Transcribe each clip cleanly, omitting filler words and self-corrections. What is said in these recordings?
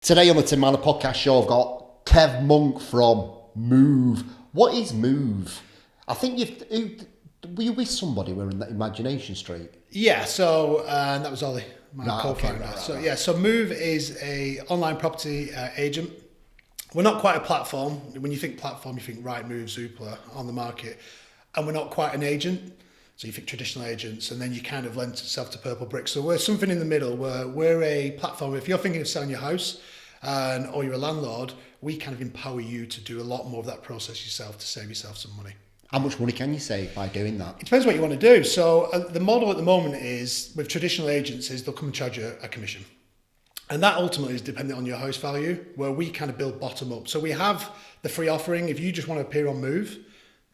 Today on the Tim Marner podcast show, I've got Kev Monk from Moove. What is Moove? I think were you with somebody? We're in that Imagination Street. Yeah, so that was Ollie, my co-founder. Right. So Moove is a online property agent. We're not quite a platform. When you think platform, you think Rightmove, Zoopla on the market, and we're not quite an agent. So you think traditional agents, and then you kind of lend yourself to purple bricks. So we're something in the middle where we're a platform. If you're thinking of selling your house or you're a landlord, we kind of empower you to do a lot more of that process yourself to save yourself some money. How much money can you save by doing that? It depends what you want to do. So the model at the moment is with traditional agents is they'll come and charge you a commission. And that ultimately is dependent on your house value, where we kind of build bottom up. So we have the free offering. If you just want to appear on Moove,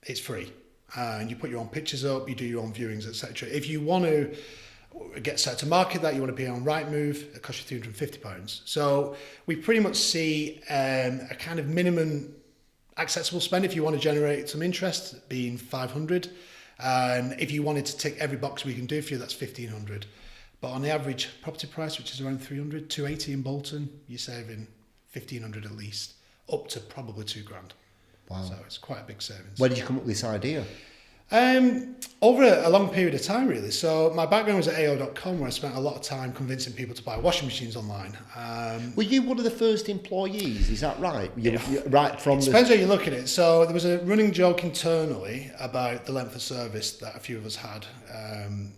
it's free. And you put your own pictures up, you do your own viewings, etc. If you want to get set to market that, you want to be on Rightmove, it costs you £350. So we pretty much see a kind of minimum accessible spend if you want to generate some interest being 500, and if you wanted to tick every box we can do for you, that's 1500. But on the average property price, which is around 300, 280 in Bolton, you're saving 1500 at least, up to probably £2,000. Wow. So it's quite a big savings. Where did you come up with this idea? Over a long period of time, really. So my background was at AO.com, where I spent a lot of time convincing people to buy washing machines online. Were you one of the first employees? Is that right? You right from it depends how you look at it. So there was a running joke internally about the length of service that a few of us had, and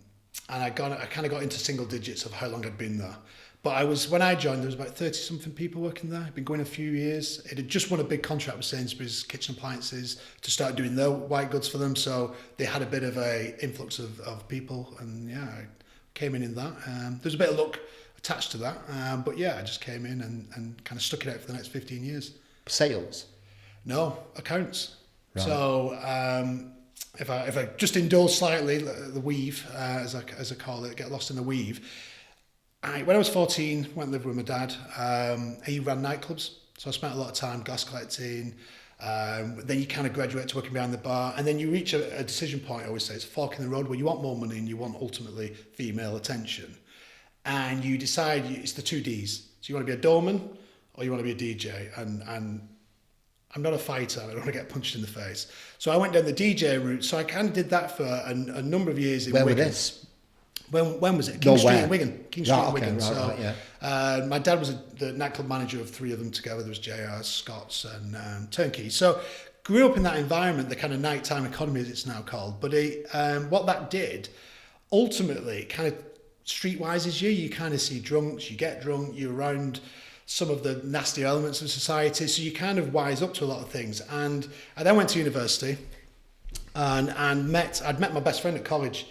I kind of got into single digits of how long I'd been there. But when I joined, there was about 30 something people working there. I'd been going a few years. It had just won a big contract with Sainsbury's kitchen appliances to start doing their white goods for them. So they had a bit of a influx of people, and yeah, I came in that. There's a bit of luck attached to that, but yeah, I just came in and kind of stuck it out for the next 15 years. Sales? No, accounts. Right. So if I just indulge slightly, the weave, as I call it, get lost in the weave. When I was 14, went and lived with my dad. He ran nightclubs, so I spent a lot of time gas collecting. Then you kind of graduate to working behind the bar, and then you reach a decision point. I always say it's a fork in the road where you want more money and you want ultimately female attention, and you decide it's the two Ds. So you want to be a doorman or you want to be a DJ, and I'm not a fighter. I don't want to get punched in the face. So I went down the DJ route. So I kind of did that for a number of years in Where Wigan. was this? When was it? King Street in Wigan. King Street in Wigan. Yeah. My dad was the nightclub manager of three of them together. There was JR, Scott's and Turnkey. So grew up in that environment, the kind of nighttime economy as it's now called. But what that did, ultimately, kind of streetwises you. You kind of see drunks, you get drunk, you're around some of the nasty elements of society. So you kind of wise up to a lot of things. And I then went to university and I'd met my best friend at college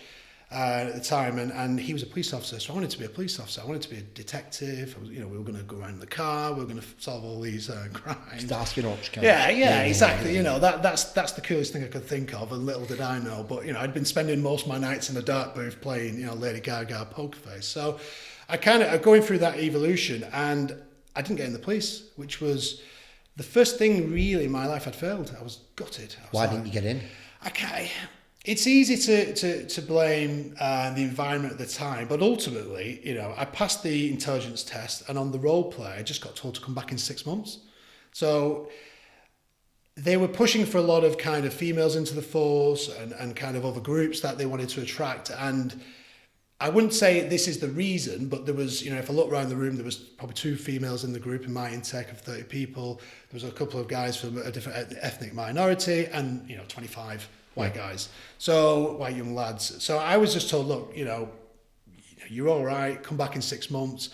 at the time, and he was a police officer, so I wanted to be a police officer. I wanted to be a detective. We were going to go around in the car. We were going to solve all these crimes. Just asking ups, yeah, exactly. Yeah. That's the coolest thing I could think of, and little did I know. But I'd been spending most of my nights in the dark booth playing Lady Gaga Poker Face. So I kind of going through that evolution, and I didn't get in the police, which was the first thing really in my life I'd failed. I was gutted. Why didn't you get in? Okay. It's easy to blame the environment at the time, but ultimately, I passed the intelligence test, and on the role play, I just got told to come back in 6 months. So they were pushing for a lot of kind of females into the force and kind of other groups that they wanted to attract. And I wouldn't say this is the reason, but there was, if I look around the room, there was probably 2 females in the group in my intake of 30 people. There was a couple of guys from a different ethnic minority, and 25 white guys, so white young lads. So I was just told, look, you're all right, come back in 6 months.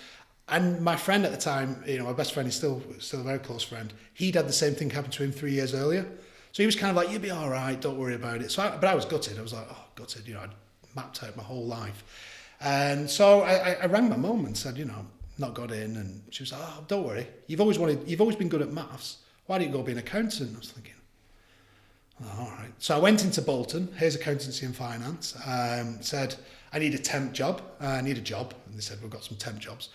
And my friend at the time, my best friend is still a very close friend. He'd had the same thing happen to him 3 years earlier. So he was kind of like, you'll be all right, don't worry about it. But I was gutted. I was like, oh, gutted. I'd mapped out my whole life. And so I rang my mum and said, not got in. And she was like, oh, don't worry. You've always been good at maths. Why don't you go be an accountant? I was thinking, oh, all right. So I went into Bolton, here's accountancy and finance, said, I need a temp job. I need a job. And they said, we've got some temp jobs.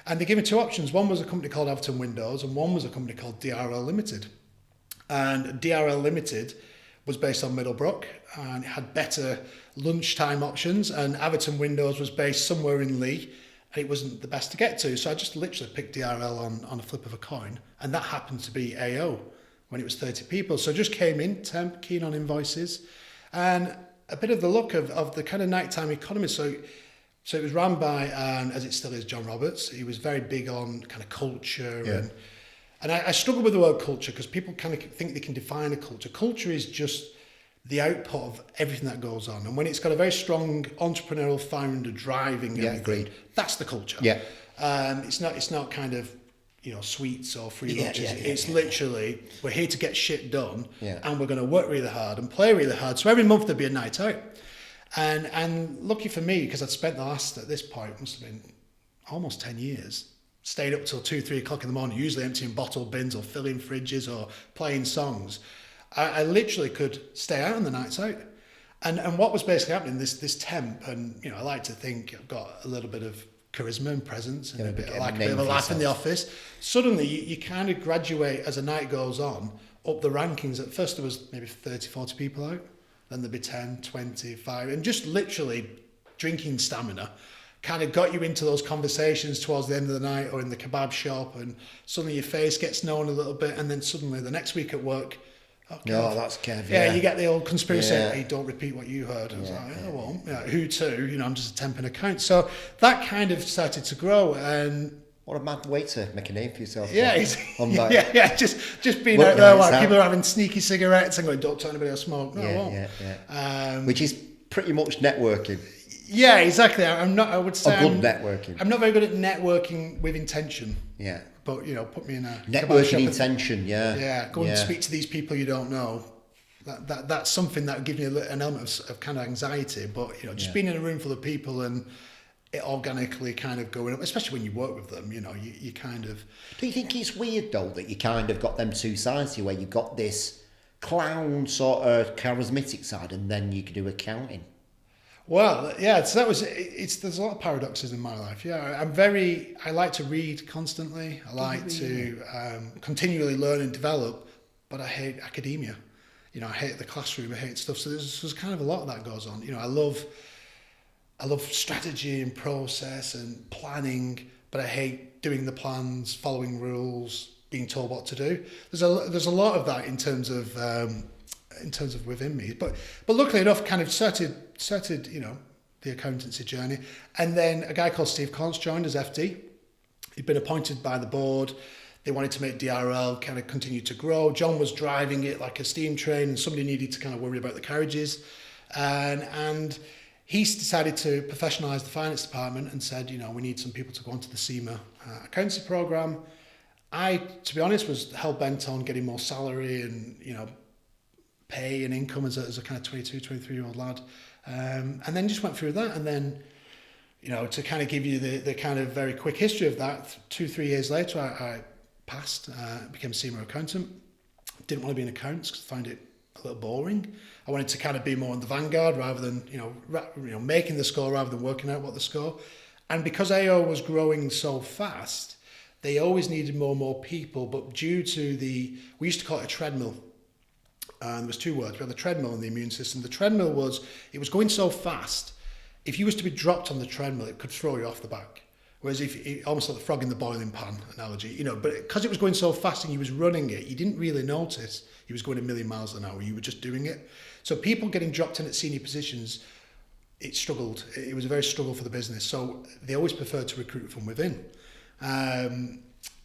And they gave me 2 options. One was a company called Everton Windows, and one was a company called DRL Limited. And DRL Limited was based on Middlebrook, and it had better lunchtime options, and Everton Windows was based somewhere in Lee, and it wasn't the best to get to. So I just literally picked DRL on a flip of a coin, and that happened to be AO when it was 30 people. So just came in, temp, keen on invoices, and a bit of the look of the kind of nighttime economy. So it was run by, as it still is, John Roberts. He was very big on kind of culture, and I struggle with the word culture because people kind of think they can define a culture. Culture is just the output of everything that goes on, and when it's got a very strong entrepreneurial founder driving everything, agreed. That's the culture. It's not kind of sweets or free lunches. It's literally we're here to get shit done, and we're going to work really hard and play really hard. So every month there'd be a night out, and lucky for me because I'd spent the last, at this point, must have been almost 10 years, stayed up till 2-3 o'clock in the morning, usually emptying bottle bins or filling fridges or playing songs. I literally could stay out on the nights out. And what was basically happening, this temp, and I like to think I've got a little bit of charisma and presence and a bit of a laugh in the office. Suddenly you kind of graduate as the night goes on up the rankings. At first there was maybe 30, 40 people out, then there'd be 10, 25, and just literally drinking stamina kind of got you into those conversations towards the end of the night or in the kebab shop, and suddenly your face gets known a little bit, and then suddenly the next week at work, no, that's Kev. Yeah, you get the old conspiracy. Hey, don't repeat what you heard. I was like, I won't. Who to? I'm just a temp in account. So that kind of started to grow. And what a mad way to make a name for yourself. Just being out there while people are having sneaky cigarettes and going, don't tell anybody I smoke. No, I won't. Which is pretty much networking. Yeah, exactly. I'm not. I would say networking. I'm not very good at networking with intention. Yeah. But put me in a networking intention. Go and speak to these people you don't know. That's something that gives me an element of kind of anxiety. But just being in a room full of people and it organically kind of going up, especially when you work with them. You kind of. Do you think it's weird though that you kind of got them two sides here, where you got this clown sort of charismatic side, and then you could do accounting? Well, so that was there's a lot of paradoxes in my life. I like to read constantly. I like to continually learn and develop, but I hate academia. I hate the classroom. I hate stuff. So there's kind of a lot of that goes on. I love strategy and process and planning, but I hate doing the plans, following rules, being told what to do. There's a lot of that in terms of within me, but luckily enough, kind of started the accountancy journey, and then a guy called Steve Collins joined as FD. He'd been appointed by the board. They wanted to make DRL kind of continue to grow. John was driving it like a steam train, and somebody needed to kind of worry about the carriages, and he decided to professionalise the finance department and said, we need some people to go onto the SEMA accountancy program. I, to be honest, was hell bent on getting more salary and pay and income as a kind of 22, 23-year-old lad. And then just went through that. And then, to kind of give you the kind of very quick history of that, 2-3 years later, I passed, became a senior accountant. Didn't want to be an accountant because I found it a little boring. I wanted to kind of be more on the vanguard rather than, making the score rather than working out what the score. And because AO was growing so fast, they always needed more and more people. But due to we used to call it a treadmill. And there was two words. We had the treadmill and the immune system. The treadmill was going so fast. If you was to be dropped on the treadmill, it could throw you off the back. Whereas almost like the frog in the boiling pan analogy, but because it was going so fast and you was running it, you didn't really notice he was going a million miles an hour. You were just doing it. So people getting dropped in at senior positions, it struggled. It was a very struggle for the business. So they always preferred to recruit from within.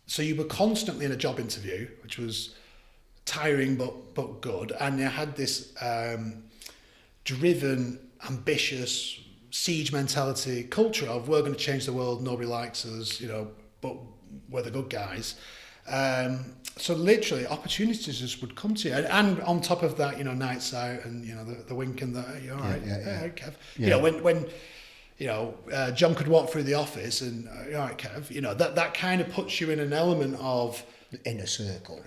So you were constantly in a job interview, which was tiring but good, and you had this driven, ambitious, siege mentality culture of we're going to change the world, nobody likes us, but we're the good guys. So literally opportunities just would come to you, and on top of that, nights out and the wink and the all right, Kev. When John could walk through the office and all right, Kev, that kind of puts you in an element of inner circle.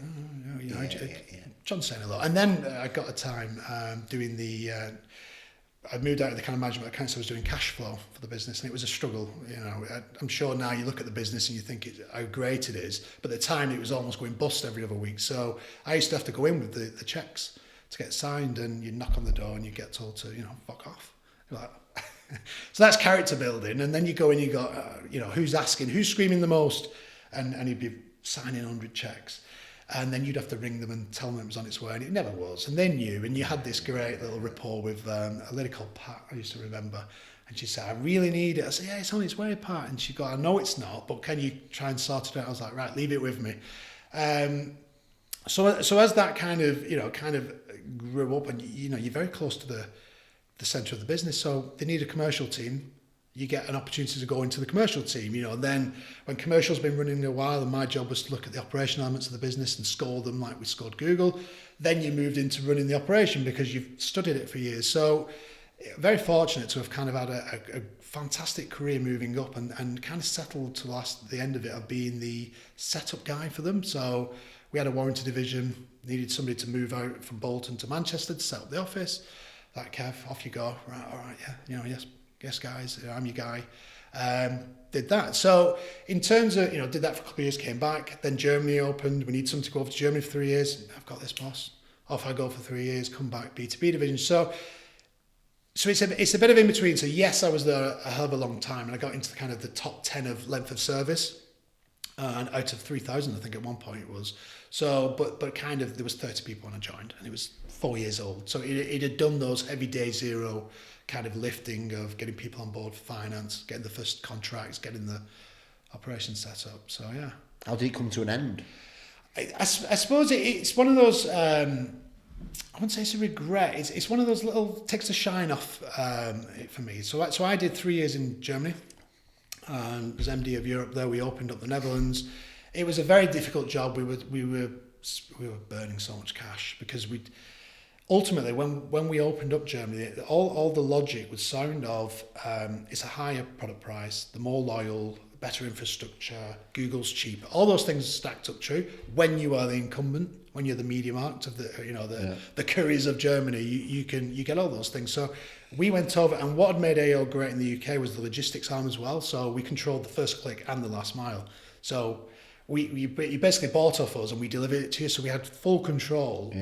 John's saying a lot. And then I got a time doing I moved out of the kind of management accounts. I was doing cash flow for the business, and it was a struggle. I'm sure now you look at the business and you think how great it is, but at the time it was almost going bust every other week. So I used to have to go in with the checks to get signed, and you knock on the door and you get told to fuck off. You're like, So that's character building, and then you go and you go, who's asking, who's screaming the most, and you'd be signing 100 checks, and then you'd have to ring them and tell them it was on its way, and it never was, and they knew, and you had this great little rapport with a lady called Pat, I used to remember, and she said, I really need it. I said, yeah, it's on its way, Pat, and she go, I know it's not, but can you try and sort it out? I was like, right, leave it with me. So as that kind of grew up, and you're very close to the centre of the business, so they need a commercial team. You get an opportunity to go into the commercial team, and then when commercial's been running a while, and my job was to look at the operational elements of the business and score them like we scored Google, then you moved into running the operation because you've studied it for years. So very fortunate to have kind of had a fantastic career moving up and kind of settled to the end of it of being the setup guy for them. So we had a warranty division, needed somebody to move out from Bolton to Manchester to set up the office. Like, Kev, off you go. Right, all right, yeah, yes, guys, I'm your guy. Did that. So in terms of, did that for a couple of years, came back. Then Germany opened. We need someone to go over to Germany for 3 years. I've got this, boss. Off I go for 3 years, come back, B2B division. So it's a bit of in between. So yes, I was there a hell of a long time, and I got into the top 10 of length of service, and out of 3,000, I think at one point it was. So, but kind of there was 30 people when I joined, and it was 4 years old. So it had done those heavy day zero kind of lifting of getting people on board for finance, getting the first contracts, getting the operation set up. So yeah. How did it come to an end? I suppose it's one of those. I wouldn't say it's a regret. It's one of those little takes the shine off for me. So I did 3 years in Germany, and was MD of Europe there. We opened up the Netherlands. It was a very difficult job. We were burning so much cash because ultimately when we opened up Germany, all the logic was sound of it's a higher product price, the more loyal, better infrastructure, Google's cheaper. All those things stacked up true when you are the incumbent, when you're the media market of the couriers of Germany. You get all those things. So we went over, and what had made AO great in the UK was the logistics arm as well. So we controlled the first click and the last mile. So you basically bought off us and we delivered it to you. So we had full control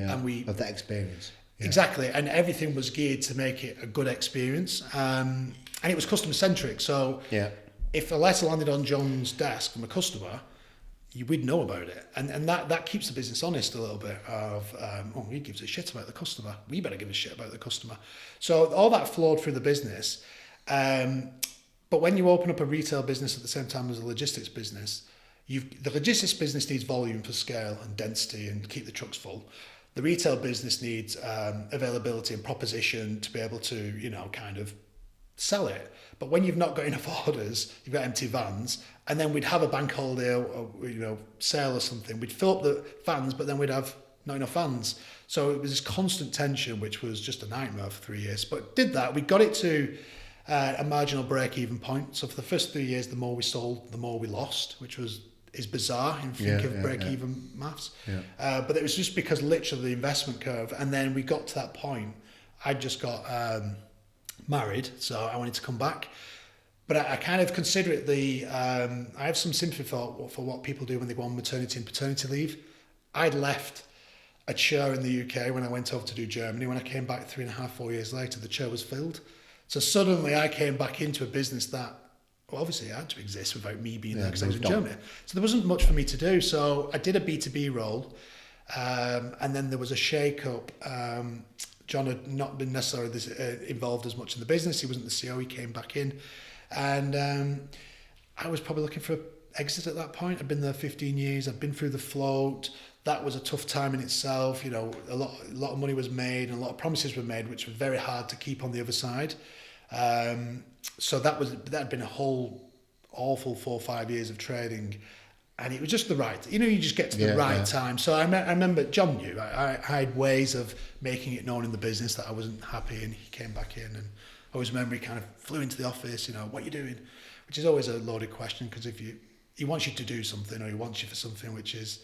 of that experience. Yeah. Exactly, and everything was geared to make it a good experience, and it was customer centric. So if a letter landed on John's desk from a customer, we'd know about it, and that keeps the business honest a little bit. He gives a shit about the customer. We better give a shit about the customer. So all that flowed through the business. But when you open up a retail business at the same time as a logistics business, the logistics business needs volume for scale and density and keep the trucks full. The retail business needs availability and proposition to be able to, kind of sell it. But when you've not got enough orders, you've got empty vans, and then we'd have a bank holiday or sale or something. We'd fill up the vans, but then we'd have not enough vans. So it was this constant tension, which was just a nightmare for 3 years. But did that. We got it to a marginal break-even point. So for the first 3 years, the more we sold, the more we lost, which is bizarre in think of break-even maths. Yeah. But it was just because literally the investment curve, and then we got to that point. I just got married, so I wanted to come back. But I kind of consider it I have some sympathy for what people do when they go on maternity and paternity leave. I'd left a chair in the UK when I went over to do Germany. When I came back 3.5-4 years later, the chair was filled. So suddenly I came back into a business that, well, obviously it had to exist without me being there because I was in Germany. So there wasn't much for me to do. So I did a B2B role, and then there was a shake-up. John had not been necessarily involved as much in the business. He wasn't the CEO. He came back in. And I was probably looking for an exit at that point. I'd been there 15 years. I'd been through the float. That was a tough time in itself. A lot of money was made and a lot of promises were made, which were very hard to keep on the other side. So that had been a whole awful 4 or 5 years of trading, and it was just the right. You just get to the right time. So I remember John knew I had ways of making it known in the business that I wasn't happy, and he came back in, and I always remember he kind of flew into the office. What are you doing? Which is always a loaded question, because if he wants you to do something, or he wants you for something which is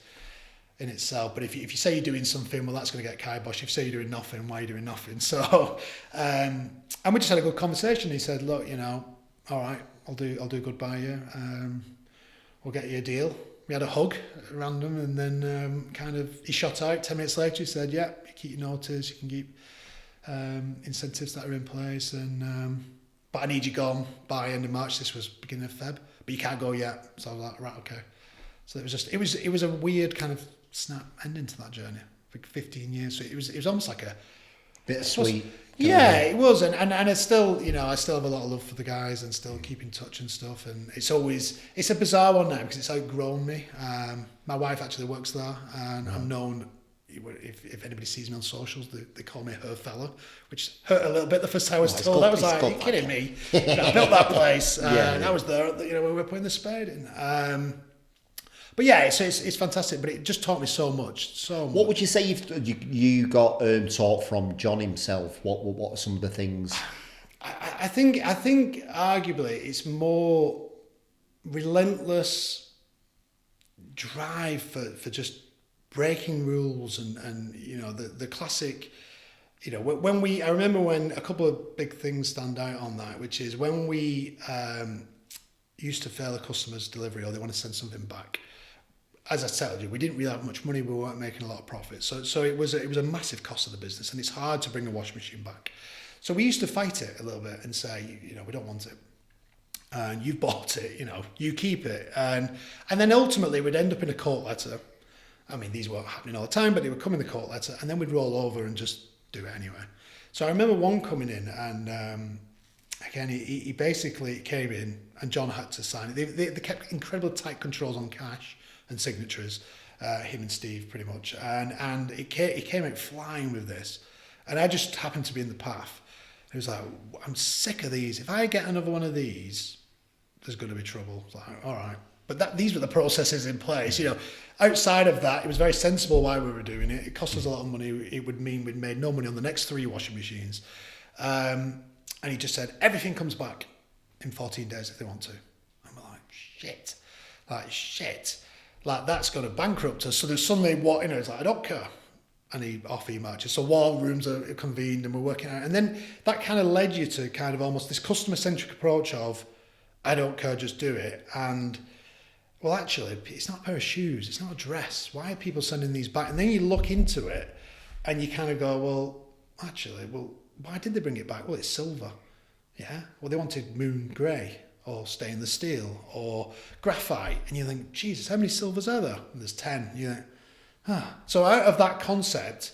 in itself. But if you say you're doing something, well, that's going to get kibosh. If you say you're doing nothing, why are you doing nothing? So, and we just had a good conversation. He said, look, all right, I'll do good by you. We'll get you a deal. We had a hug at random, and then he shot out. 10 minutes later, he said, you keep your notice, you can keep incentives that are in place, and but I need you gone by end of March. This was beginning of Feb, but you can't go yet. So I was like, right, okay. So it was a weird kind of snap ending to that journey for 15 years. So it was almost like a bittersweet. Yeah, it was, and it's still, I still have a lot of love for the guys and still keep in touch and stuff. And it's a bizarre one now because it's outgrown me. My wife actually works there, and I'm known. If anybody sees me on socials, they call me her fella, which hurt a little bit the first time I was told. I was like, "Are you kidding me?" I built that place, and I was there. We were putting the spade in. But yeah, it's fantastic. But it just taught me so much. What would you say you got taught from John himself? What are some of the things? I think arguably it's more relentless drive for just breaking rules and the classic. I remember when a couple of big things stand out on that, which is when we used to fail a customer's delivery or they want to send something back. As I told you, we didn't really have much money. We weren't making a lot of profit, so it was a massive cost of the business, and it's hard to bring a washing machine back. So we used to fight it a little bit and say, we don't want it, and you've bought it, you keep it, and then ultimately we'd end up in a court letter. I mean, these weren't happening all the time, but they would come in the court letter, and then we'd roll over and just do it anyway. So I remember one coming in, and again, he basically came in, and John had to sign it. They kept incredibly tight controls on cash and signatories, him and Steve pretty much, and he came out flying with this, and I just happened to be in the path. He was like, I'm sick of these. If I get another one of these, there's going to be trouble. I was like, all right. But these were the processes in place. Outside of that, it was very sensible why we were doing it. It cost us a lot of money. It would mean we'd made no money on the next 3 washing machines. And he just said, everything comes back in 14 days if they want to. And we're like, shit. Like, that's going to bankrupt us. So there's suddenly it's like, I don't care. And off he marches. So war rooms are convened and we're working out. And then that kind of led you to kind of almost this customer-centric approach of, I don't care, just do it. And, well, actually, it's not a pair of shoes. It's not a dress. Why are people sending these back? And then you look into it and you kind of go, well, why did they bring it back? Well, it's silver. Yeah. Well, they wanted moon grey or stainless steel or graphite. And you think, Jesus, how many silvers are there? And there's 10. You think, So out of that concept,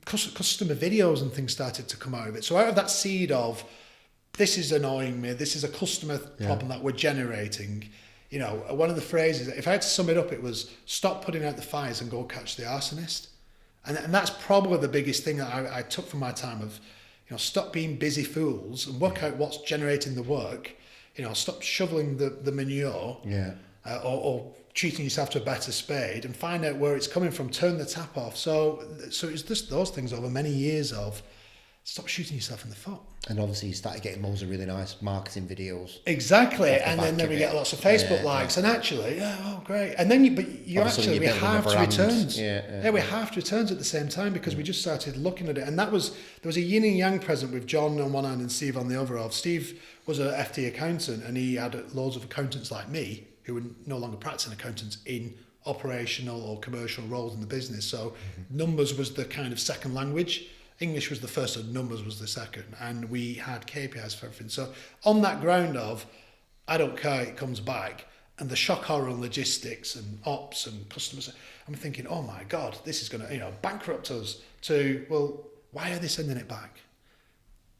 customer videos and things started to come out of it. So out of that seed of, this is annoying me, this is a customer problem that we're generating, one of the phrases, if I had to sum it up, it was, stop putting out the fires and go catch the arsonist. And that's probably the biggest thing that I took from my time of, stop being busy fools and work out what's generating the work. Stop shoveling the manure, or treating yourself to a better spade, and find out where it's coming from. Turn the tap off. So it's just those things over many years of stop shooting yourself in the foot. And obviously you started getting loads of really nice marketing videos. Exactly, and then we get lots of Facebook likes, and actually, great. And then we have to returns. We have to returns at the same time because we just started looking at it, and there was a yin and yang present with John on one hand and Steve on the other. Steve was a FD accountant, and he had loads of accountants like me who were no longer practicing accountants in operational or commercial roles in the business. So numbers was the kind of second language. English was the first and numbers was the second, and we had KPIs for everything. So on that ground of, I don't care, it comes back, and the shock horror and logistics and ops and customers, I'm thinking, oh my God, this is going to bankrupt us. To, well, why are they sending it back?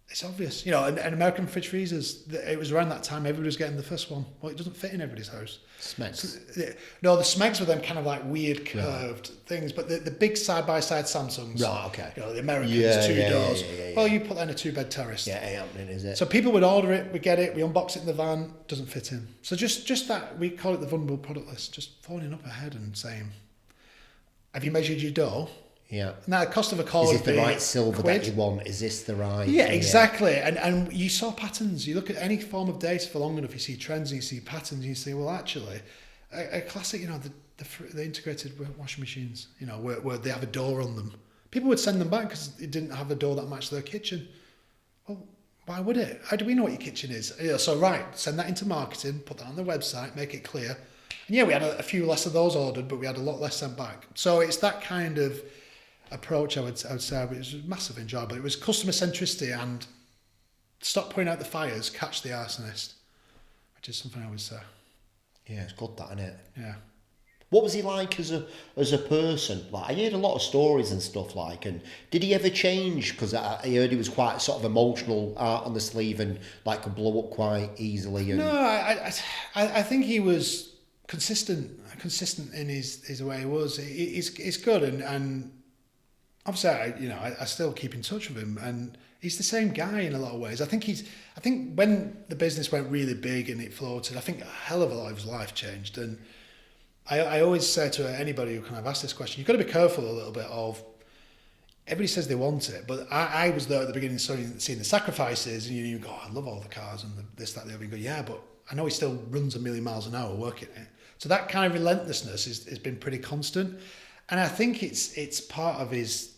It's obvious, and American fridge freezers, it was around that time everybody was getting the first one. Well, it doesn't fit in everybody's house. Smegs. So, no, the Smegs were them kind of like weird curved things, but the big side-by-side Samsungs. Right, okay. The Americans, 2 doors. Well, you put that in a 2-bed terrace. Yeah, ain't happening, is it? So people would order it, we get it, we unbox it in the van, doesn't fit in. So just that, we call it the vulnerable product list, just phoning up ahead and saying, have you measured your door? Yeah. Now, the cost of a call is it the right silver that you want? Is this the right? Yeah, exactly. And you saw patterns. You look at any form of data for long enough, you see trends and you see patterns, and you say, well, actually, a classic, the integrated washing machines, where they have a door on them. People would send them back because it didn't have a door that matched their kitchen. Well, why would it? How do we know what your kitchen is? So, send that into marketing, put that on the website, make it clear. And we had a few less of those ordered, but we had a lot less sent back. So it's that kind of approach, I would say, it was massive enjoyable. It was customer centricity and stop putting out the fires, catch the arsonist, which is something I always say. Yeah, it's good that, isn't it? Yeah. What was he like as a person? Like, I heard a lot of stories and stuff, like, and did he ever change? Because I heard he was quite sort of emotional, art on the sleeve, and like could blow up quite easily. And... No, I think he was consistent in his way he was. It's good, and obviously, I still keep in touch with him, and he's the same guy in a lot of ways. I think when the business went really big and it floated, I think a hell of a lot of his life changed. And I always say to anybody who kind of asks this question, you've got to be careful a little bit of, everybody says they want it, but I was there at the beginning seeing the sacrifices, and you go, oh, I love all the cars and this, that, the other. You go, yeah, but I know he still runs 1,000,000 miles an hour working it. So that kind of relentlessness has been pretty constant. And I think it's part of his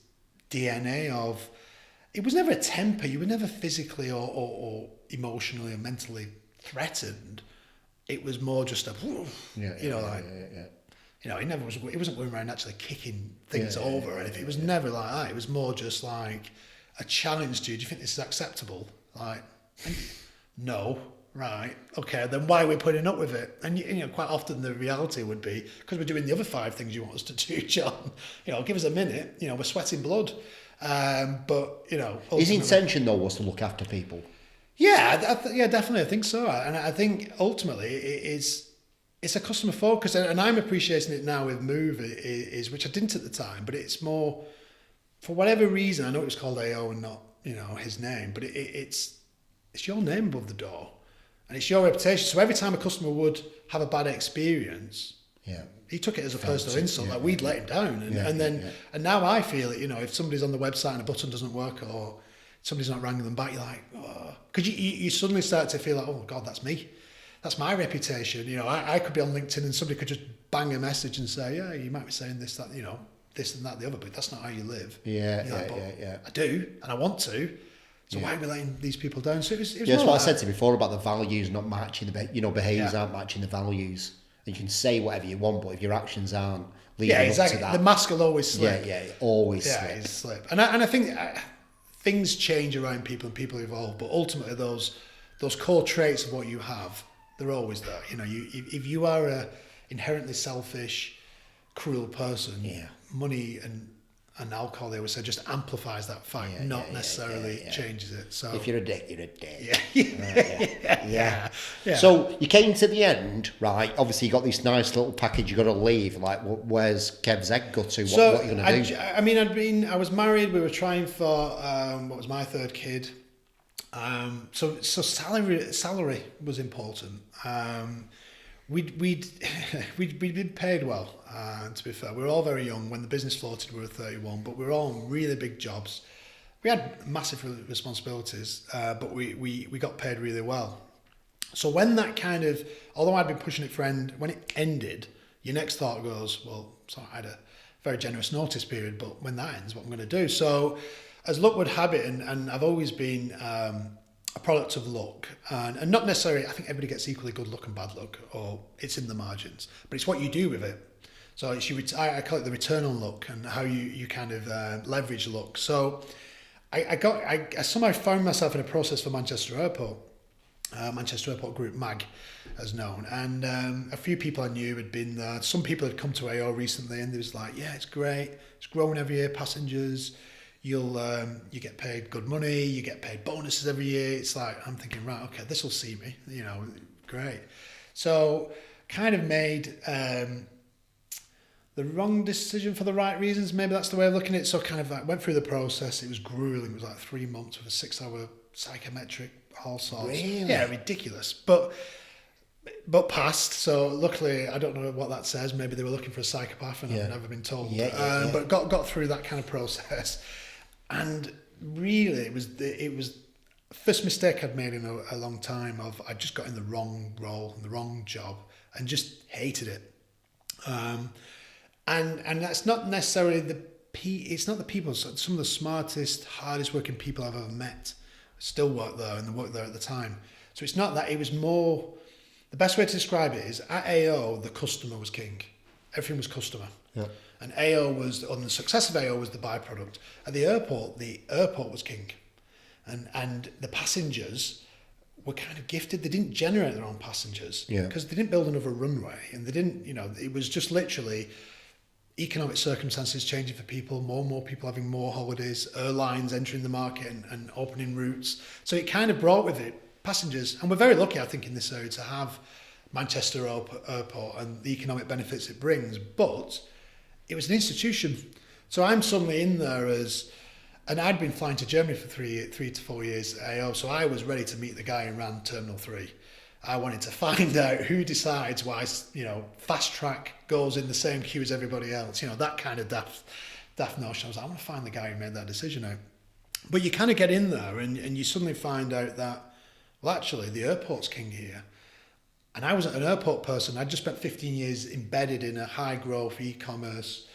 DNA of, it was never a temper. You were never physically or emotionally or mentally threatened. It was more just a, he wasn't going around actually kicking things over or anything. It was never like that. It was more just like a challenge to you. Do you think this is acceptable? Like, no. Right, okay, then why are we putting up with it? And quite often the reality would be, because we're doing the other 5 things you want us to do, John, give us a minute, we're sweating blood. But his intention though was to look after people. Yeah, definitely, I think so. And I think ultimately it's a customer focus, and I'm appreciating it now with Moove, is which I didn't at the time, but it's more, for whatever reason, I know it was called AO and not, his name, but it's your name above the door. And it's your reputation. So every time a customer would have a bad experience, he took it as a personal insult. Like we'd let him down. And now I feel it, if somebody's on the website and a button doesn't work or somebody's not ringing them back, you're like, oh. Because you suddenly start to feel like, oh God, that's me. That's my reputation. I could be on LinkedIn and somebody could just bang a message and say, yeah, you might be saying this, that, this and that, the other, but that's not how you live. Yeah. I do, and I want to. So why are we letting these people down? So it was that's what I said to you before about the values not matching behaviours aren't matching the values. And you can say whatever you want, but if your actions aren't leading up to that, the mask will always slip. Always slip. Slip. And I think things change around people and people evolve, but ultimately those core traits of what you have, they're always there. If you are a inherently selfish, cruel person, money and alcohol, they always say, just amplifies that fact, not necessarily changes it. So if you're a dick, you're a dick. Yeah. So you came to the end, right? Obviously, you got this nice little package you got to leave. Like, where's Kev's egg got to? What are you going to do? I was married. We were trying for what was my 3rd kid. So salary was important. We'd been paid well, to be fair. We were all very young. When the business floated, we were 31, but we were all on really big jobs. We had massive responsibilities, but we got paid really well. So when that kind of, although I'd been pushing it for when it ended, your next thought goes, well, so I had a very generous notice period, but when that ends, what am I going to do? So as luck would have it, and I've always been a product of luck, and not necessarily, I think everybody gets equally good luck and bad luck, or it's in the margins, but it's what you do with it. So it's I call it the return on luck, and how you kind of leverage luck. So I somehow found myself in a process for Manchester Airport Group, MAG as known, and a few people I knew had been there. Some people had come to AO recently, and they was like, yeah, it's great, it's growing every year, passengers, you get paid good money, you get paid bonuses every year. It's like, I'm thinking, right, okay, this will see me, great. So kind of made the wrong decision for the right reasons. Maybe that's the way of looking at it. So kind of like went through the process. It was grueling. It was like 3 months with a 6-hour psychometric, all sorts. Really? Yeah, ridiculous. But passed. So luckily, I don't know what that says. Maybe they were looking for a psychopath, and I've never been told. But got through that kind of process. And really, it was the first mistake I'd made in a long time. I just got in the wrong role, the wrong job, and just hated it. And that's not necessarily it's not the people. Some of the smartest, hardest working people I've ever met still work there, and they worked there at the time. So it's not that. It was more. The best way to describe it is at AO, the customer was king. Everything was customer. Yeah. And AO was, on the success of AO was the byproduct. At the airport was king. and the passengers were kind of gifted. They didn't generate their own passengers Yeah. because they didn't build another runway, and they didn't, it was just literally economic circumstances changing for people, more and more people having more holidays, airlines entering the market and opening routes. So it kind of brought with it passengers, and we're very lucky, I think, in this area to have Manchester Airport and the economic benefits it brings, but it was an institution. So I'm suddenly in there and I'd been flying to Germany for 3 to 4 years at AO, so I was ready to meet the guy who ran Terminal 3. I wanted to find out who decides why, fast track goes in the same queue as everybody else, that kind of daft notion. I was like, I want to find the guy who made that decision out. But you kind of get in there and you suddenly find out that, well, actually, the airport's king here. And I wasn't an airport person. I'd just spent 15 years embedded in a high growth e-commerce,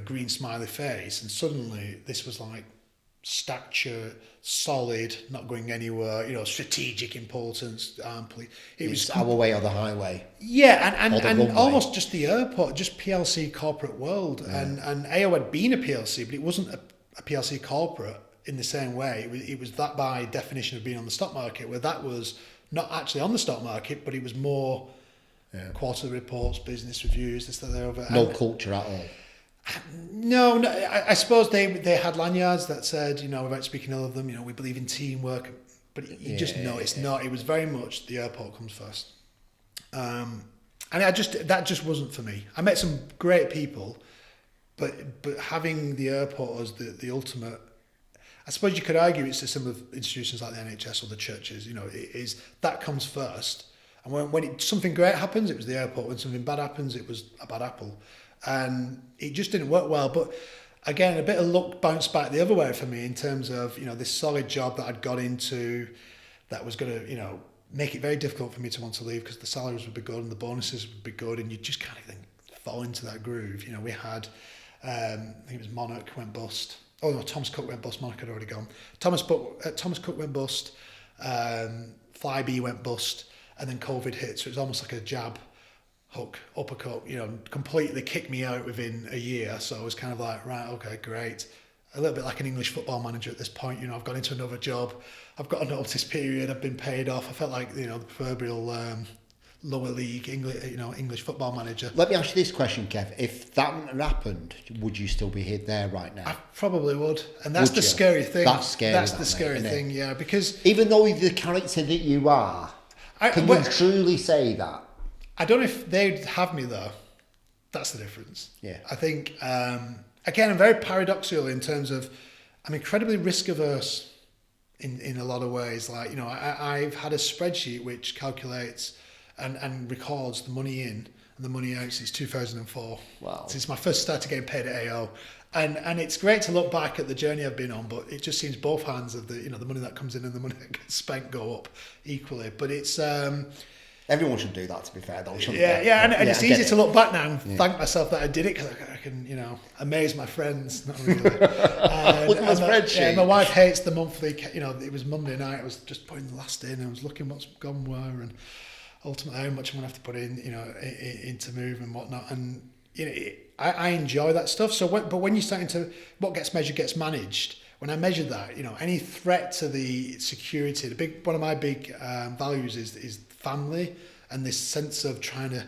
green smiley face. And suddenly this was like stature, solid, not going anywhere, strategic importance. It was our way or the highway. Yeah, and almost just the airport, just PLC corporate world. Yeah. And AO had been a PLC, but it wasn't a PLC corporate in the same way. It was that by definition of being on the stock market, where that was not actually on the stock market, but it was more quarterly reports, business reviews, this, that, over. No culture at all. No, I suppose they had lanyards that said, without speaking ill of them, we believe in teamwork, but you just know it's not. It was very much the airport comes first. And that just wasn't for me. I met some great people, but having the airport as the ultimate, I suppose you could argue it's a similar institutions like the NHS or the churches, it is that comes first. And when something great happens, it was the airport. When something bad happens, it was a bad apple. And it just didn't work well. But again, a bit of luck bounced back the other way for me in terms of, this solid job that I'd got into that was going to, make it very difficult for me to want to leave because the salaries would be good and the bonuses would be good. And you just kind of fall into that groove. We had, I think it was Monarch went bust. Oh no, Thomas Cook went bust. Monarch had already gone. Thomas Cook went bust. Flybe went bust. And then COVID hit. So it was almost like a jab, hook, uppercut, completely kicked me out within a year. So I was kind of like, right, okay, great. A little bit like an English football manager at this point. I've gone into another job. I've got a notice period. I've been paid off. I felt like, the proverbial lower league English football manager. Let me ask you this question, Kev. If that hadn't happened, would you still be here there right now? I probably would. And that's the scary thing. That's scary. That's the scary thing, yeah. Because even though the character that you are, can you truly say that? I don't know if they'd have me though. That's the difference. Yeah. I think, again, I'm very paradoxical in terms of I'm incredibly risk averse in a lot of ways. Like, I've had a spreadsheet which calculates and records the money in and the money out since 2004. Wow. Since my first started getting paid at AO. And it's great to look back at the journey I've been on, but it just seems both hands of the money that comes in and the money that gets spent go up equally. But it's everyone should do that, to be fair, though, shouldn't they? Yeah, and it's easy to look back now and thank myself that I did it because I can, amaze my friends. Not really. Look at my spreadsheet. Yeah, my wife hates the monthly. It was Monday night. I was just putting the last in. I was looking what's gone where and ultimately how much I'm gonna have to put in, into Moove and whatnot. And I enjoy that stuff. So, but when you're starting to what gets measured gets managed. When I measure that, any threat to the security, one of my big values is family and this sense of trying to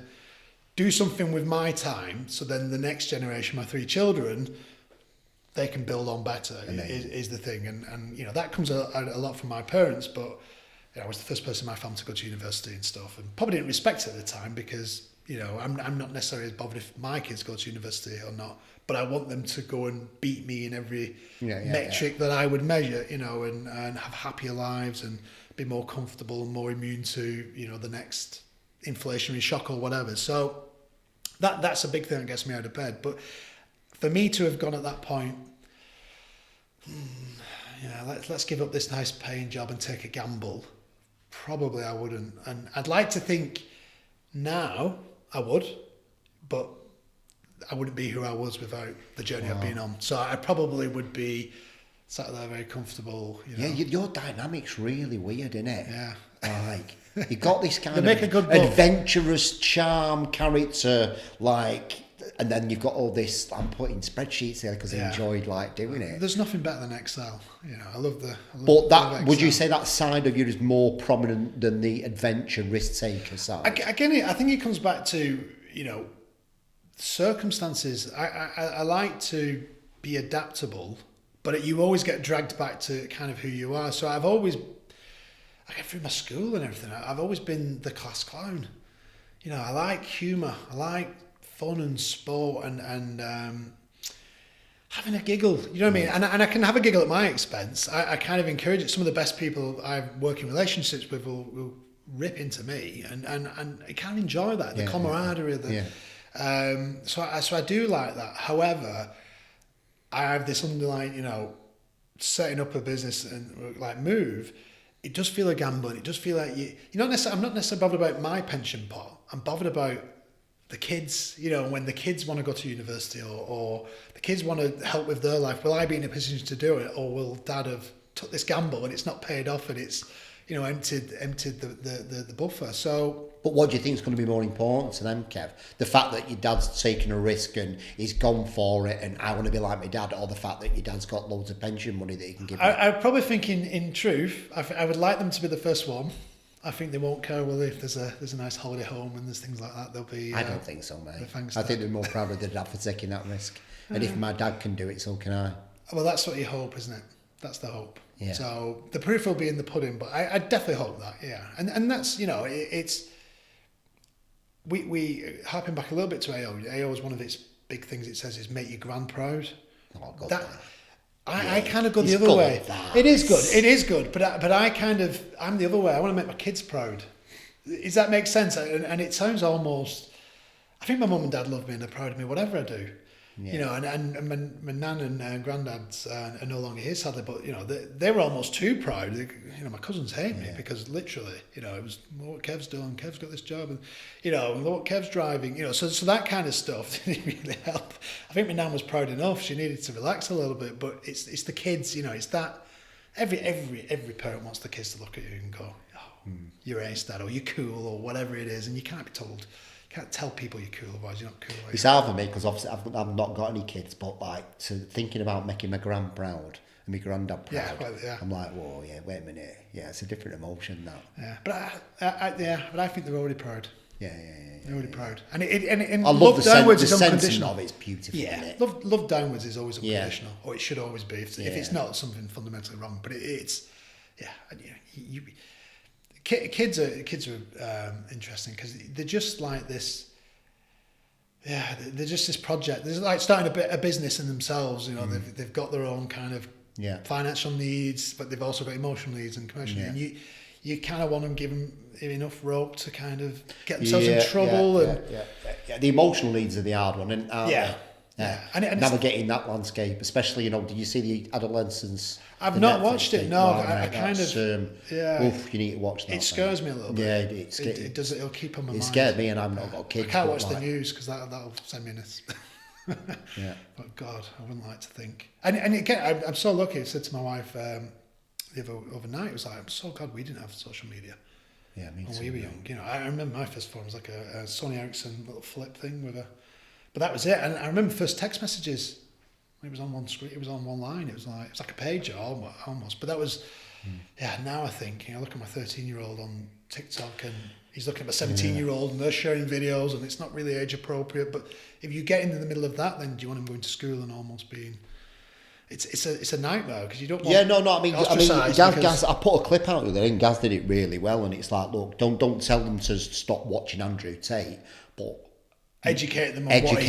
do something with my time. So then the next generation, my 3 children, they can build on better is the thing. And that comes a lot from my parents, but I was the first person in my family to go to university and stuff, and probably didn't respect it at the time because I'm not necessarily as bothered if my kids go to university or not, but I want them to go and beat me in every metric that I would measure, and have happier lives and be more comfortable and more immune to, the next inflationary shock or whatever. So that's a big thing that gets me out of bed. But for me to have gone at that point, let's give up this nice paying job and take a gamble, probably I wouldn't. And I'd like to think now I would, but I wouldn't be who I was without the journey I've been on. So I probably would be sat there very comfortable. Yeah, your dynamic's really weird, isn't it? Yeah. Like, you got this kind of adventurous charm character, like and then you've got all this. I'm putting spreadsheets there because I enjoyed like doing it. There's nothing better than Excel. You know, I love But that love would you Excel. say that side of you is more prominent than the adventure risk taker side? Again, I think it comes back to, you know, circumstances. I like to be adaptable, but you always get dragged back to kind of who you are. So I've always, I get through my school and everything, I've always been the class clown. You know, I like humour, I like fun and sport and having a giggle. You know what I mean? And I can have a giggle at my expense. I kind of encourage it. Some of the best people I work in relationships with will rip into me, and I kind of enjoy that, the camaraderie. So I do like that. However, I have this underlying, you know, setting up a business and like Moove, it does feel a gamble. It does feel like you're not necessarily. I'm not necessarily bothered about my pension pot. I'm bothered about the kids. You know, when the kids want to go to university or the kids want to help with their life, will I be in a position to do it, or will Dad have took this gamble and it's not paid off and it's, you know, emptied the buffer? So. But what do you think is going to be more important to them, Kev? The fact that your dad's taken a risk and he's gone for it and I want to be like my dad, or the fact that your dad's got loads of pension money that he can give me? I probably think in truth, I would like them to be the first one. I think they won't care, will they? If there's a nice holiday home and there's things like that, they'll be... I don't think so, mate. I think they're more proud of their dad for taking that risk. And if my dad can do it, so can I. Well, that's what you hope, isn't it? That's the hope. Yeah. So the proof will be in the pudding, but I definitely hope that, yeah. And that's, you know, it's... We harping back a little bit to AO. AO is one of its big things. It says is make your grand proud. Oh, God. I kind of go the other way. It is good. It is good. But I'm the other way. I want to make my kids proud. Does that make sense? And it sounds almost. I think my mum and dad love me and they're proud of me, whatever I do. Yeah. You know, and my nan and granddad's are no longer here, sadly. But you know, they were almost too proud. You know, my cousins hate me because literally, you know, it was what Kev's done. Kev's got this job, and you know, what Kev's driving. You know, so that kind of stuff didn't really help. I think my nan was proud enough. She needed to relax a little bit, but it's the kids. You know, it's that every parent wants the kids to look at you and go, "Oh, you're ace, dad," or "You're cool," or whatever it is, and you can't be told. Can't tell people you're cool, otherwise you're not cool. It's hard for me because obviously I've not got any kids, but like thinking about making my gran proud and my granddad proud, I'm like, whoa, yeah, wait a minute, yeah, it's a different emotion now. Yeah, but I think they're already proud. Yeah. They're already proud, and I love love the downwards is sentiment unconditional. of it's beautiful. Yeah, Isn't it? love downwards is always unconditional, or it should always be. If it's not something fundamentally wrong, but it's you kids are interesting because they're just like this. Yeah, they're just this project. They're like starting a business in themselves. You know, they've got their own kind of financial needs, but they've also got emotional needs and commercial needs. And you kind of want to give them enough rope to kind of get themselves in trouble. The emotional needs are the hard one, and and navigating that landscape, especially, you know, did you see the adolescence? I've not watched it. No, I kind of. Oof, you need to watch that. It scares me a little bit. Yeah, it does. It'll keep on my mind. It scared me, and I've not got kids. I can't watch the news because that'll send me in this. But God, I wouldn't like to think. And again, I'm so lucky. I said to my wife the other night, it was like, I'm so glad we didn't have social media. Yeah, me too. When we were young, you know, I remember my first phone was like a Sony Ericsson little flip thing but that was it. And I remember first text messages. It was on one screen. It was on one line. It was like a page almost. But that was, now I think, you know, look at my 13-year-old on TikTok and he's looking at my 17-year-old and they're sharing videos and it's not really age appropriate. But if you get into the middle of that, then do you want him going to school and almost being... It's a nightmare because you don't want... Yeah, no, I mean, Gaz, I put a clip out there and Gaz did it really well, and it's like, look, don't tell them to stop watching Andrew Tate, but educate them on what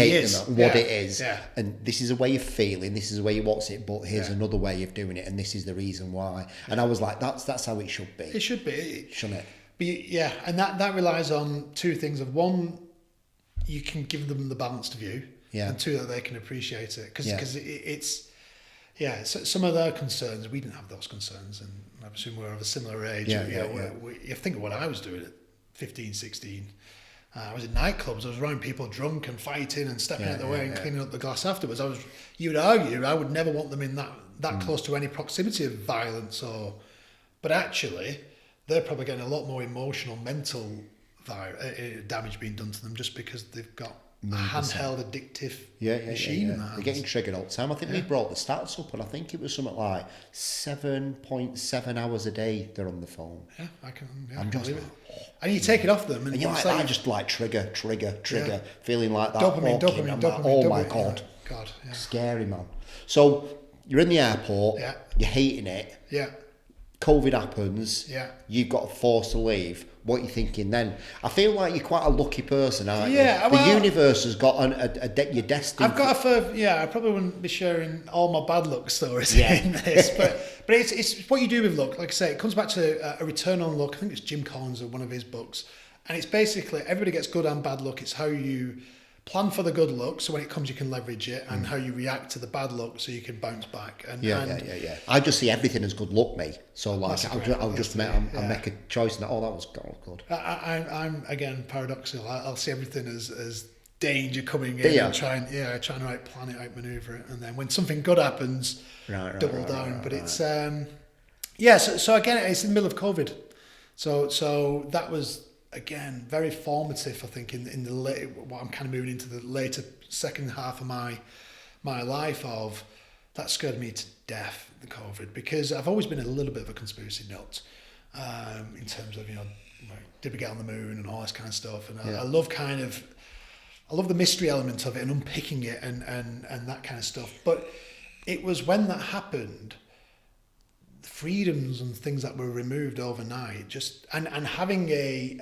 it is. And this is a way of feeling, this is a way he wants it, but here's another way of doing it, and this is the reason why. And I was like, that's how it should be. It should be, shouldn't it? But and that relies on two things. Of one, you can give them the balanced view, and two, that they can appreciate it because it's. Yeah, so some of their concerns, we didn't have those concerns, and I assume we're of a similar age. You think of what I was doing at 15, 16. I was in nightclubs, I was around people drunk and fighting and stepping out the way and cleaning up the glass afterwards. You'd argue, I would never want them in that close to any proximity of violence, but actually, they're probably getting a lot more emotional, mental damage being done to them just because they've got handheld addictive Yeah, machine. yeah. In that They're getting triggered all the time. I think we brought the stats up, and I think it was something like 7.7 hours a day they're on the phone. Yeah, I can. Yeah, I'm I can just believe like, it. And you take it off them, and and you're it's like, I just like trigger, feeling like that. dopamine, walking, dopamine, I'm dopamine. like, oh my dopamine. God. Yeah. God, yeah. Scary, man. So you're in the airport, Yeah. you're hating it, Yeah, COVID happens, yeah. you've got forced to leave. What are you thinking then? I feel like you're quite a lucky person, aren't Yeah, you? The well, universe has got you're destined. I've got a further, I probably wouldn't be sharing all my bad luck stories Yeah. in this, but it's what you do with luck. Like I say, it comes back to a return on luck. I think it's Jim Collins in one of his books, and it's basically everybody gets good and bad luck. It's how you plan for the good luck, so when it comes you can leverage it, and how you react to the bad luck, so you can bounce back. And Yeah. I just see everything as good luck, mate. So like, I'll just make a choice and that was good. I'm again paradoxical. I'll see everything as danger coming Do in you? and try and plan it out, maneuver it, and then when something good happens, double down. But it's so again, it's in the middle of COVID, so that was again very formative. I think in the late, what I'm kind of moving into the later second half of my life of that scared me to death, the COVID, because I've always been a little bit of a conspiracy nut in terms of did we get on the moon and all this kind of stuff, and I love the mystery element of it and unpicking it and that kind of stuff. But it was when that happened, the freedoms and things that were removed overnight, just and having a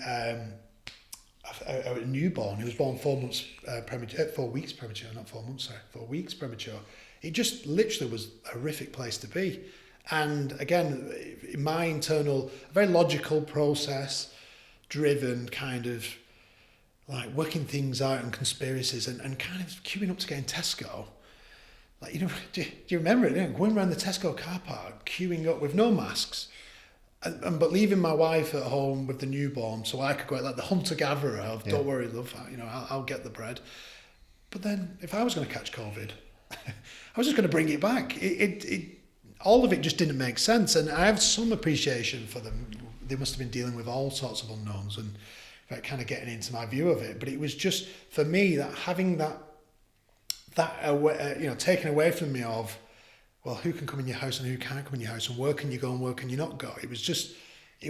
newborn who was born 4 months premature, 4 weeks premature, not 4 months, sorry, 4 weeks premature. It just literally was a horrific place to be. And again, in my internal, very logical process driven kind of like working things out and conspiracies and kind of queuing up to get in Tesco. Like, do you remember it? Going around the Tesco car park, queuing up with no masks, but leaving my wife at home with the newborn so I could go out like the hunter-gatherer of, don't worry, love, I'll get the bread. But then if I was going to catch COVID, I was just going to bring it back. All of it just didn't make sense. And I have some appreciation for them. They must have been dealing with all sorts of unknowns and kind of getting into my view of it. But it was just, for me, that having that taken away from me of, well, who can come in your house and who can't come in your house, and where can you go and where can you not go? It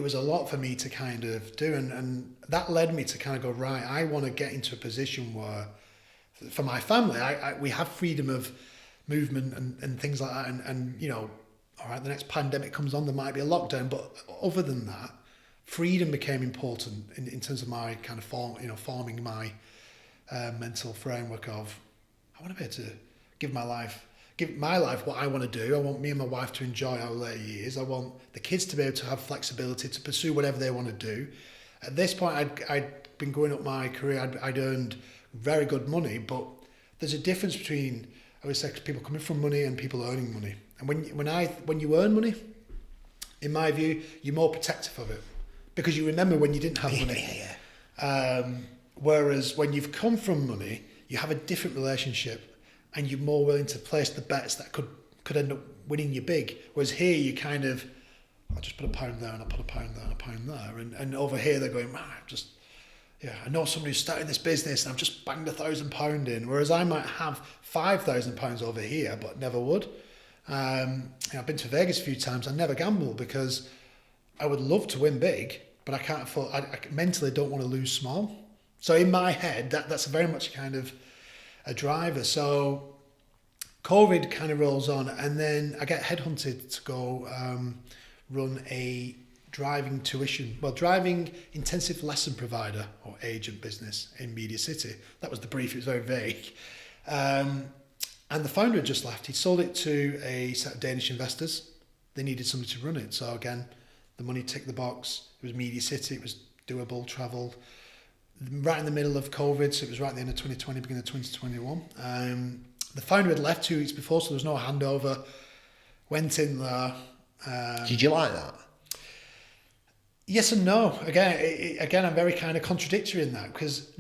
was a lot for me to kind of do, and that led me to kind of go, right, I want to get into a position where, for my family, we have freedom of movement and things like that, and all right, the next pandemic comes on, there might be a lockdown, but other than that, freedom became important in terms of my kind of forming my mental framework of, I want to be able to give my life what I want to do. I want me and my wife to enjoy our later years. I want the kids to be able to have flexibility to pursue whatever they want to do. At this point, I'd been growing up my career. I'd earned very good money, but there's a difference between, I would say, people coming from money and people earning money. And when you earn money, in my view, you're more protective of it because you remember when you didn't have money. Whereas when you've come from money, you have a different relationship and you're more willing to place the bets that could end up winning you big. Whereas here you kind of, I'll just put a pound there and I'll put a pound there and a pound there. And over here they're going, I know somebody who's starting this business and I've just banged £1,000 in. Whereas I might have £5,000 over here, but never would. I've been to Vegas a few times. I never gamble because I would love to win big, but I can't afford, I mentally don't want to lose small. So in my head, that's very much kind of a driver. So COVID kind of rolls on, and then I get headhunted to go run a driving intensive lesson provider or agent business in Media City. That was the brief. It was very vague. And the founder had just left. He'd sold it to a set of Danish investors. They needed somebody to run it. So again, the money ticked the box. It was Media City. It was doable, travelled. Right in the middle of COVID, so it was right at the end of 2020, beginning of 2021. The founder had left 2 weeks before, so there was no handover. Went in there. Did you like that? Yes and no. Again, I'm very kind of contradictory in that because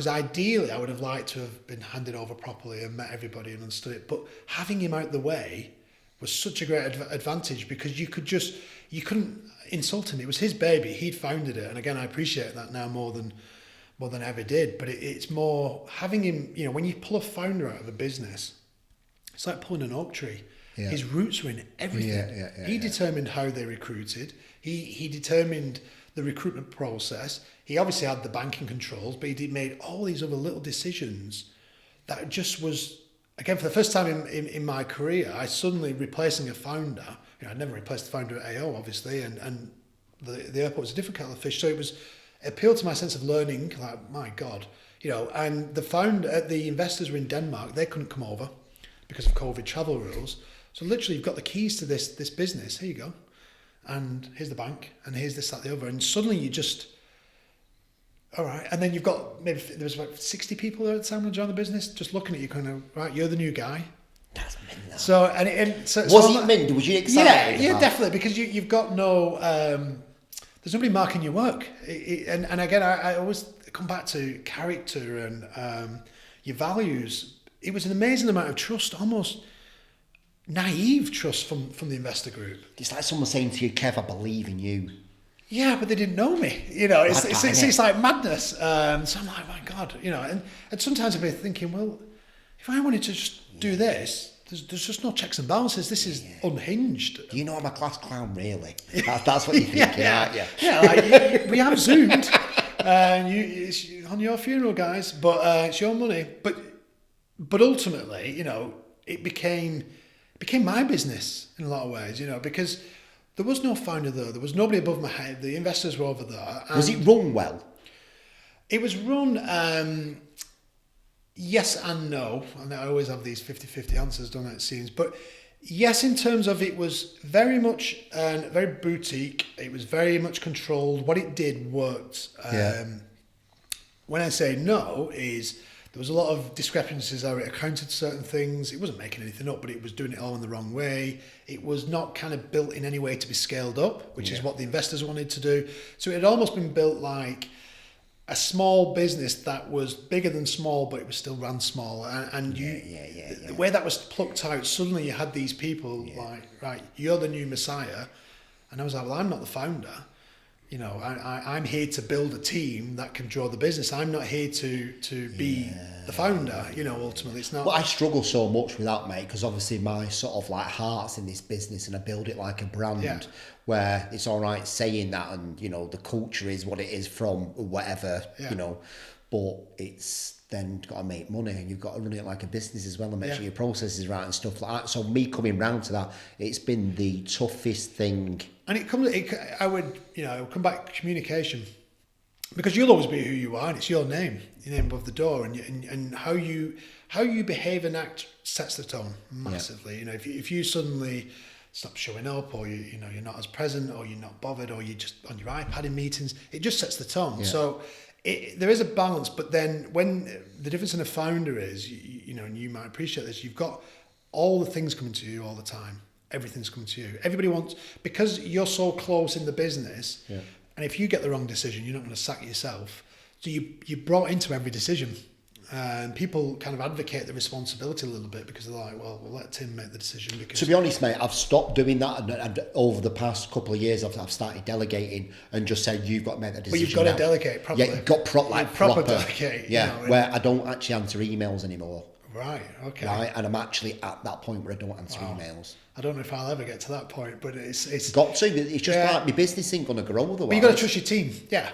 ideally I would have liked to have been handed over properly and met everybody and understood it. But having him out the way was such a great advantage because you couldn't insult him. It was his baby. He'd founded it, and again, I appreciate that now more than more than I ever did. But it's more having him, when you pull a founder out of a business, it's like pulling an oak tree. Yeah. His roots were in everything. He determined how they recruited. He determined the recruitment process. He obviously had the banking controls, but he made all these other little decisions that just was, again, for the first time in my career, I suddenly replacing a founder. I'd never replaced the founder at AO, obviously, and the airport was a different kettle of fish. So it appealed to my sense of learning, like, my God, and the investors were in Denmark. They couldn't come over because of COVID travel rules. So literally, you've got the keys to this business. Here you go. And here's the bank, and here's this, that, the other. And suddenly you just, all right. And then you've got, maybe there was about 60 people there at the time when I joined the business, just looking at you kind of, right, you're the new guy. That's mint. So, was it mint? Was you excited? Yeah, definitely, because you've got no, there's nobody marking your work. And again, I always come back to character and your values. It was an amazing amount of trust, almost naive trust from the investor group. It's like someone saying to you, Kev, I believe in you. Yeah, but they didn't know me. It's like madness. So I'm like, my God, and sometimes I've been thinking, well, if I wanted to just do this, there's just no checks and balances. This is unhinged. I'm a class clown, really. That's what you're thinking, aren't you? Yeah, we have Zoomed. It's on your funeral, guys, but it's your money. But ultimately, it became my business in a lot of ways, because there was no founder there. There was nobody above my head. The investors were over there. Was it run well? It was run, yes and no. And I always have these 50-50 answers, don't I, it seems. But yes, in terms of it was very much, very boutique. It was very much controlled. What it did worked. When I say no is, there was a lot of discrepancies how it accounted certain things. It wasn't making anything up, but it was doing it all in the wrong way. It was not kind of built in any way to be scaled up, which is what the investors wanted to do. So it had almost been built like a small business that was bigger than small, but it was still ran small. The way that was plucked out, suddenly you had these people like, right, you're the new Messiah. And I was like, well, I'm not the founder. I'm here to build a team that can draw the business. I'm not here to be the founder, ultimately. It's not. Well, I struggle so much with that, mate, because obviously my sort of like heart's in this business and I build it like a brand where it's all right saying that and, the culture is what it is from whatever, but it's then got to make money and you've got to run it like a business as well and make sure your process is right and stuff like that. So me coming round to that, it's been the toughest thing. And I would come back to communication, because you'll always be who you are and it's your name above the door, and how you behave and act sets the tone massively. If you suddenly stop showing up, or you're not as present, or you're not bothered, or you're just on your iPad in meetings, it just sets the tone. So there is a balance, but then when the difference in a founder is, and you might appreciate this, you've got all the things coming to you all the time. Everything's coming to you. Everybody wants, because you're so close in the business, and if you get the wrong decision, you're not going to sack yourself. So you're brought into every decision. And people kind of advocate the responsibility a little bit, because they're like, well, we'll let Tim make the decision. Because, to be honest, mate, I've stopped doing that, and over the past couple of years, I've started delegating and just said, you've got to make the decision. But you've got to delegate properly. Yeah, you've got proper delegate. Yeah, where I don't actually answer emails anymore. Right, okay. Right, and I'm actually at that point where I don't answer emails. I don't know if I'll ever get to that point, but it's got to. It's just like my business ain't going to grow otherwise. But you've got to trust your team.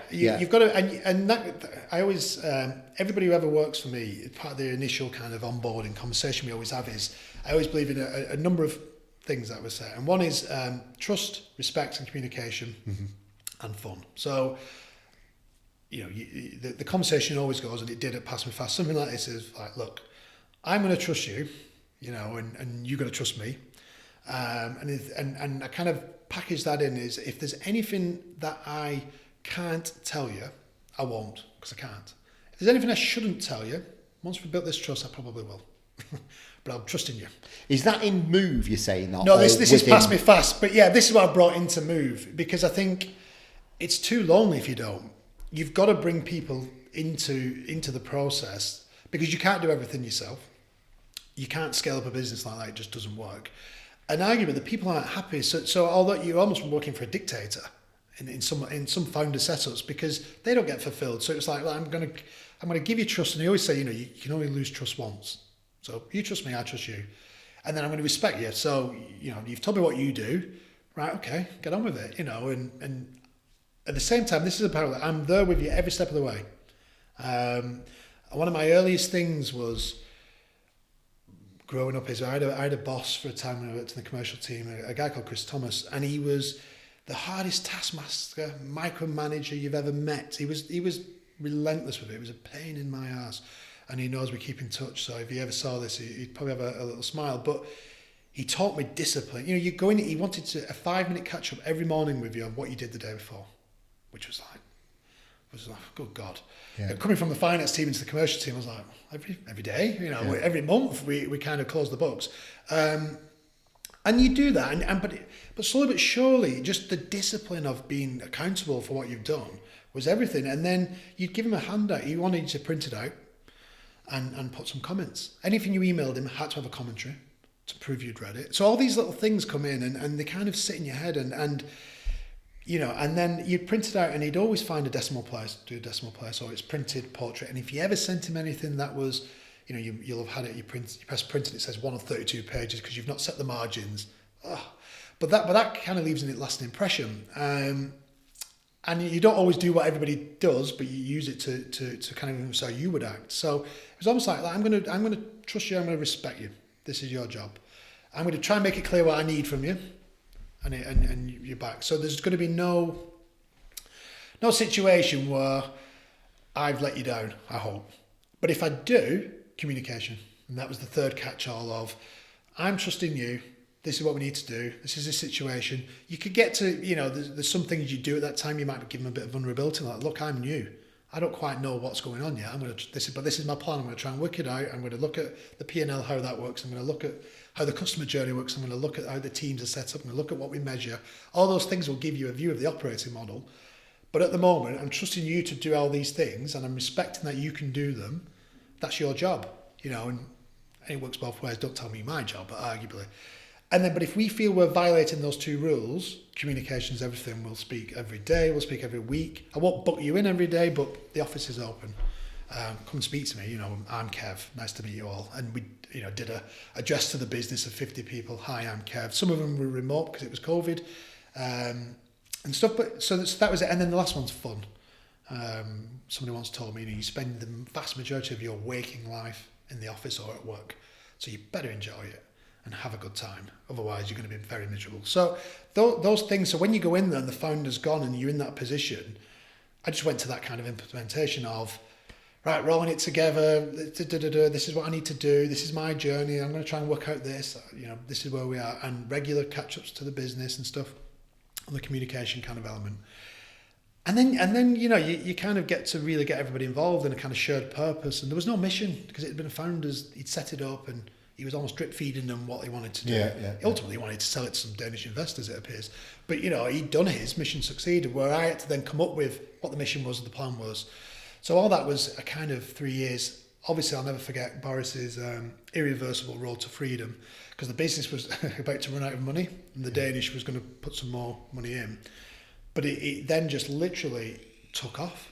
You've got to, and that, I always, everybody who ever works for me, part of the initial kind of onboarding conversation we always have is, I always believe in a number of things that I would say. And one is trust, respect and communication and fun. So, the conversation always goes, and it did at Pass Me Fast, something like this is like, look, I'm going to trust you, and you're going to trust me. And I kind of package that in is, if there's anything that I can't tell you, I won't, because I can't. If there's anything I shouldn't tell you, once we've built this trust, I probably will. But I'm trusting you. Is that in Moove, you're saying that? No, this is Pass Me Fast. But yeah, this is what I brought into Moove, because I think it's too lonely if you don't. You've got to bring people into the process, because you can't do everything yourself. You can't scale up a business like that. It just doesn't work. And arguably, the people aren't happy. So although you're almost working for a dictator, in some founder setups because they don't get fulfilled. So it's like, I'm gonna give you trust, and they always say, you can only lose trust once. So you trust me, I trust you, and then I'm going to respect you. So you've told me what you do, right? Okay, get on with it. And at the same time, this is a parallel. I'm there with you every step of the way. One of my earliest things was growing up. I had a boss for a time when I worked in the commercial team, a guy called Chris Thomas, and he was the hardest taskmaster, micromanager you've ever met. He was relentless with it. It was a pain in my ass, and he knows we keep in touch. So if he ever saw this, he'd probably have a little smile. But he taught me discipline. You go in. He wanted a 5-minute catch up every morning with you on what you did the day before, which was like, good God. Yeah. Coming from the finance team into the commercial team, I was like, every day, every month we kind of close the books. And you do that, but slowly but surely, just the discipline of being accountable for what you've done was everything. And then you'd give him a handout. He wanted you to print it out and put some comments. Anything you emailed him had to have a commentary to prove you'd read it. So all these little things come in and they kind of sit in your head and then you'd print it out, and he'd always find a decimal place, do a decimal place, or it's printed portrait. And if you ever sent him anything that was, you'll have had it, you press print and it says 1 of 32 pages because you've not set the margins. But that kind of leaves a lasting impression. And you don't always do what everybody does, but you use it to kind of so you would act. So it was almost like I'm gonna trust you, I'm gonna respect you. This is your job. I'm gonna try and make it clear what I need from you, and you're back. So there's going to be no situation where I've let you down, I hope. But if I do, communication. And that was the third catch-all of, I'm trusting you. This is what we need to do. This is the situation. You could get to, there's some things you do at that time. You might give them a bit of vulnerability. Like, look, I'm new. I don't quite know what's going on yet. But this is my plan. I'm going to try and work it out. I'm going to look at the P&L, how that works. I'm going to look at how the customer journey works. I'm going to look at how the teams are set up. I'm going to look at what we measure. All those things will give you a view of the operating model. But at the moment, I'm trusting you to do all these things, and I'm respecting that you can do them. That's your job, and it works both ways. Don't tell me my job, but arguably. But if we feel we're violating those two rules, communication's everything. We'll speak every day. We'll speak every week. I won't book you in every day, but the office is open. Come and speak to me. I'm Kev. Nice to meet you all. And we, did a address to the business of 50 people. Hi, I'm Kev. Some of them were remote because it was COVID and stuff. But so that was it. And then the last one's fun. Somebody once told me, you spend the vast majority of your waking life in the office or at work, so you better enjoy it and have a good time. Otherwise, you're going to be very miserable. So those things. So when you go in there and the founder's gone and you're in that position, I just went to that kind of implementation of, right, rolling it together. This is what I need to do. This is my journey. I'm going to try and work out this. This is where we are, and regular catch-ups to the business and stuff on the communication kind of element. And then you kind of get to really get everybody involved in a kind of shared purpose. And there was no mission because it had been founders. He'd set it up and he was almost drip feeding them what they wanted to do. Yeah. Ultimately, he wanted to sell it to some Danish investors, it appears. But he'd done his mission succeeded. Where I had to then come up with what the mission was, the plan was. So all that was a kind of 3 years. Obviously, I'll never forget Boris's irreversible road to freedom, because the business was about to run out of money and the Danish was going to put some more money in. But it then just literally took off.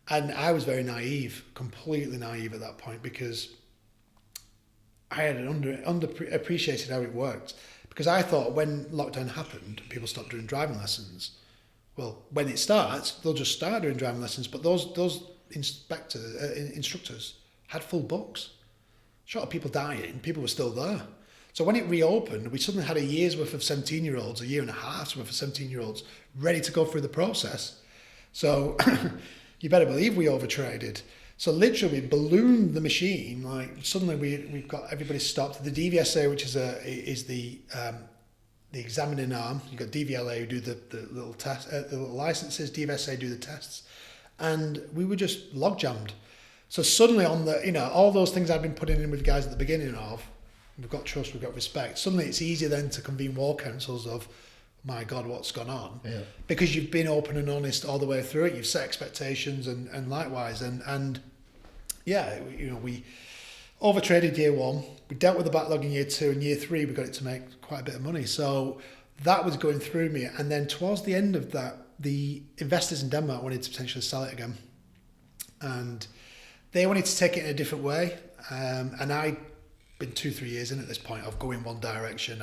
And I was very naive, completely naive at that point, because I had underappreciated how it worked. Because I thought when lockdown happened, people stopped doing driving lessons. Well, when it starts, they'll just start doing driving lessons. But those instructors had full books. Short of people dying, people were still there. So when it reopened, we suddenly had a year's worth of 17-year-olds, a year and a half's worth of 17-year-olds ready to go through the process. So you better believe we overtraded. So literally ballooned the machine. Like suddenly we've got everybody stopped. The DVSA, which is the examining arm. You've got DVLA who do the little test, the little licenses. DVSA do the tests, and we were just log jammed. So suddenly on the all those things I'd been putting in with guys at the beginning of, we've got trust, we've got respect. Suddenly it's easier then to convene war councils of, my God, what's gone on? Yeah. Because you've been open and honest all the way through it. You've set expectations and likewise. And yeah, we overtraded year one. We dealt with the backlog in year two, and year three we got it to make quite a bit of money. So that was going through me. And then towards the end of that the investors in Denmark wanted to potentially sell it again. And they wanted to take it in a different way. And I'd been 2-3 years in at this point of going one direction.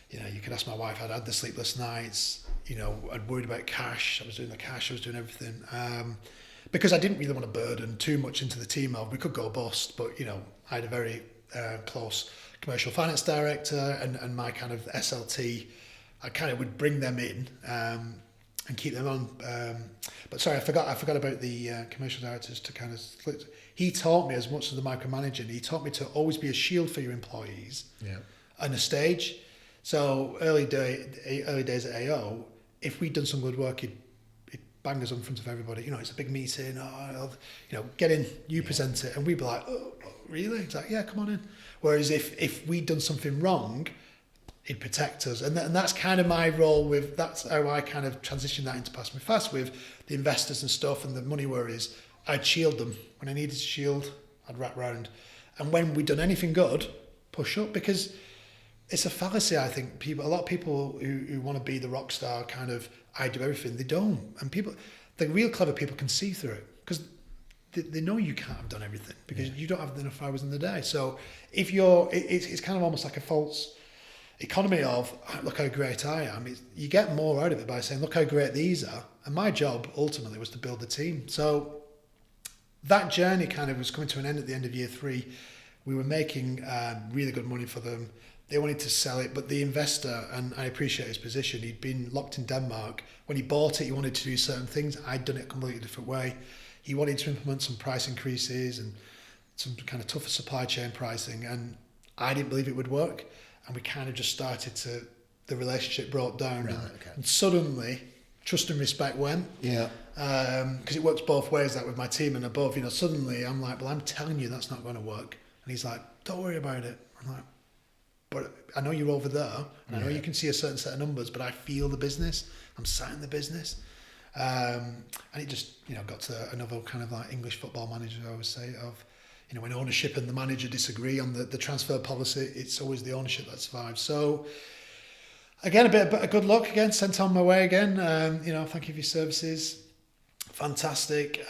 You could ask my wife, I'd had the sleepless nights, I'd worried about cash. I was doing the cash, I was doing everything. Because I didn't really want to burden too much into the team of, we could go bust, but, I had a very close commercial finance director and my kind of SLT, I kind of would bring them in and keep them on. But sorry, I forgot about the commercial directors to kind of split. He taught me, as much as the micromanaging, he taught me to always be a shield for your employees and a stage. So early days at AO, if we'd done some good work, he'd bang us in front of everybody. It's a big meeting. Get in, you present it, and we'd be like, oh, really? It's like, yeah, come on in. Whereas if we'd done something wrong, he'd protect us, and that's kind of my role with. That's how I kind of transitioned that into Pass Me Fast with the investors and stuff and the money worries. I'd shield them when I needed to shield. I'd wrap round, and when we'd done anything good, push up, because it's a fallacy. I think a lot of people who want to be the rock star kind of, I do everything. They don't, and the real clever people can see through it because they know you can't have done everything because you don't have enough hours in the day. So if it's kind of almost like a false economy of, look how great I am. You get more out of it by saying, look how great these are. And my job ultimately was to build the team. So that journey kind of was coming to an end at the end of year 3. We were making really good money for them. They wanted to sell it, but the investor, and I appreciate his position, he'd been locked in Denmark. When he bought it, he wanted to do certain things. I'd done it a completely different way. He wanted to implement some price increases and some kind of tougher supply chain pricing, and I didn't believe it would work. And we kind of just started the relationship broke down. Right, and suddenly, trust and respect went. Yeah. Because it works both ways, that with my team and above. Suddenly I'm like, well, I'm telling you that's not going to work. And he's like, don't worry about it. I'm like, but I know you're over there, and I know you can see a certain set of numbers, but I feel the business. I'm sat in the business. And it just, got to another kind of like English football manager, I would say, of, when ownership and the manager disagree on the transfer policy, it's always the ownership that survives. So, again, a bit of good luck again, sent on my way again. Thank you for your services. Fantastic.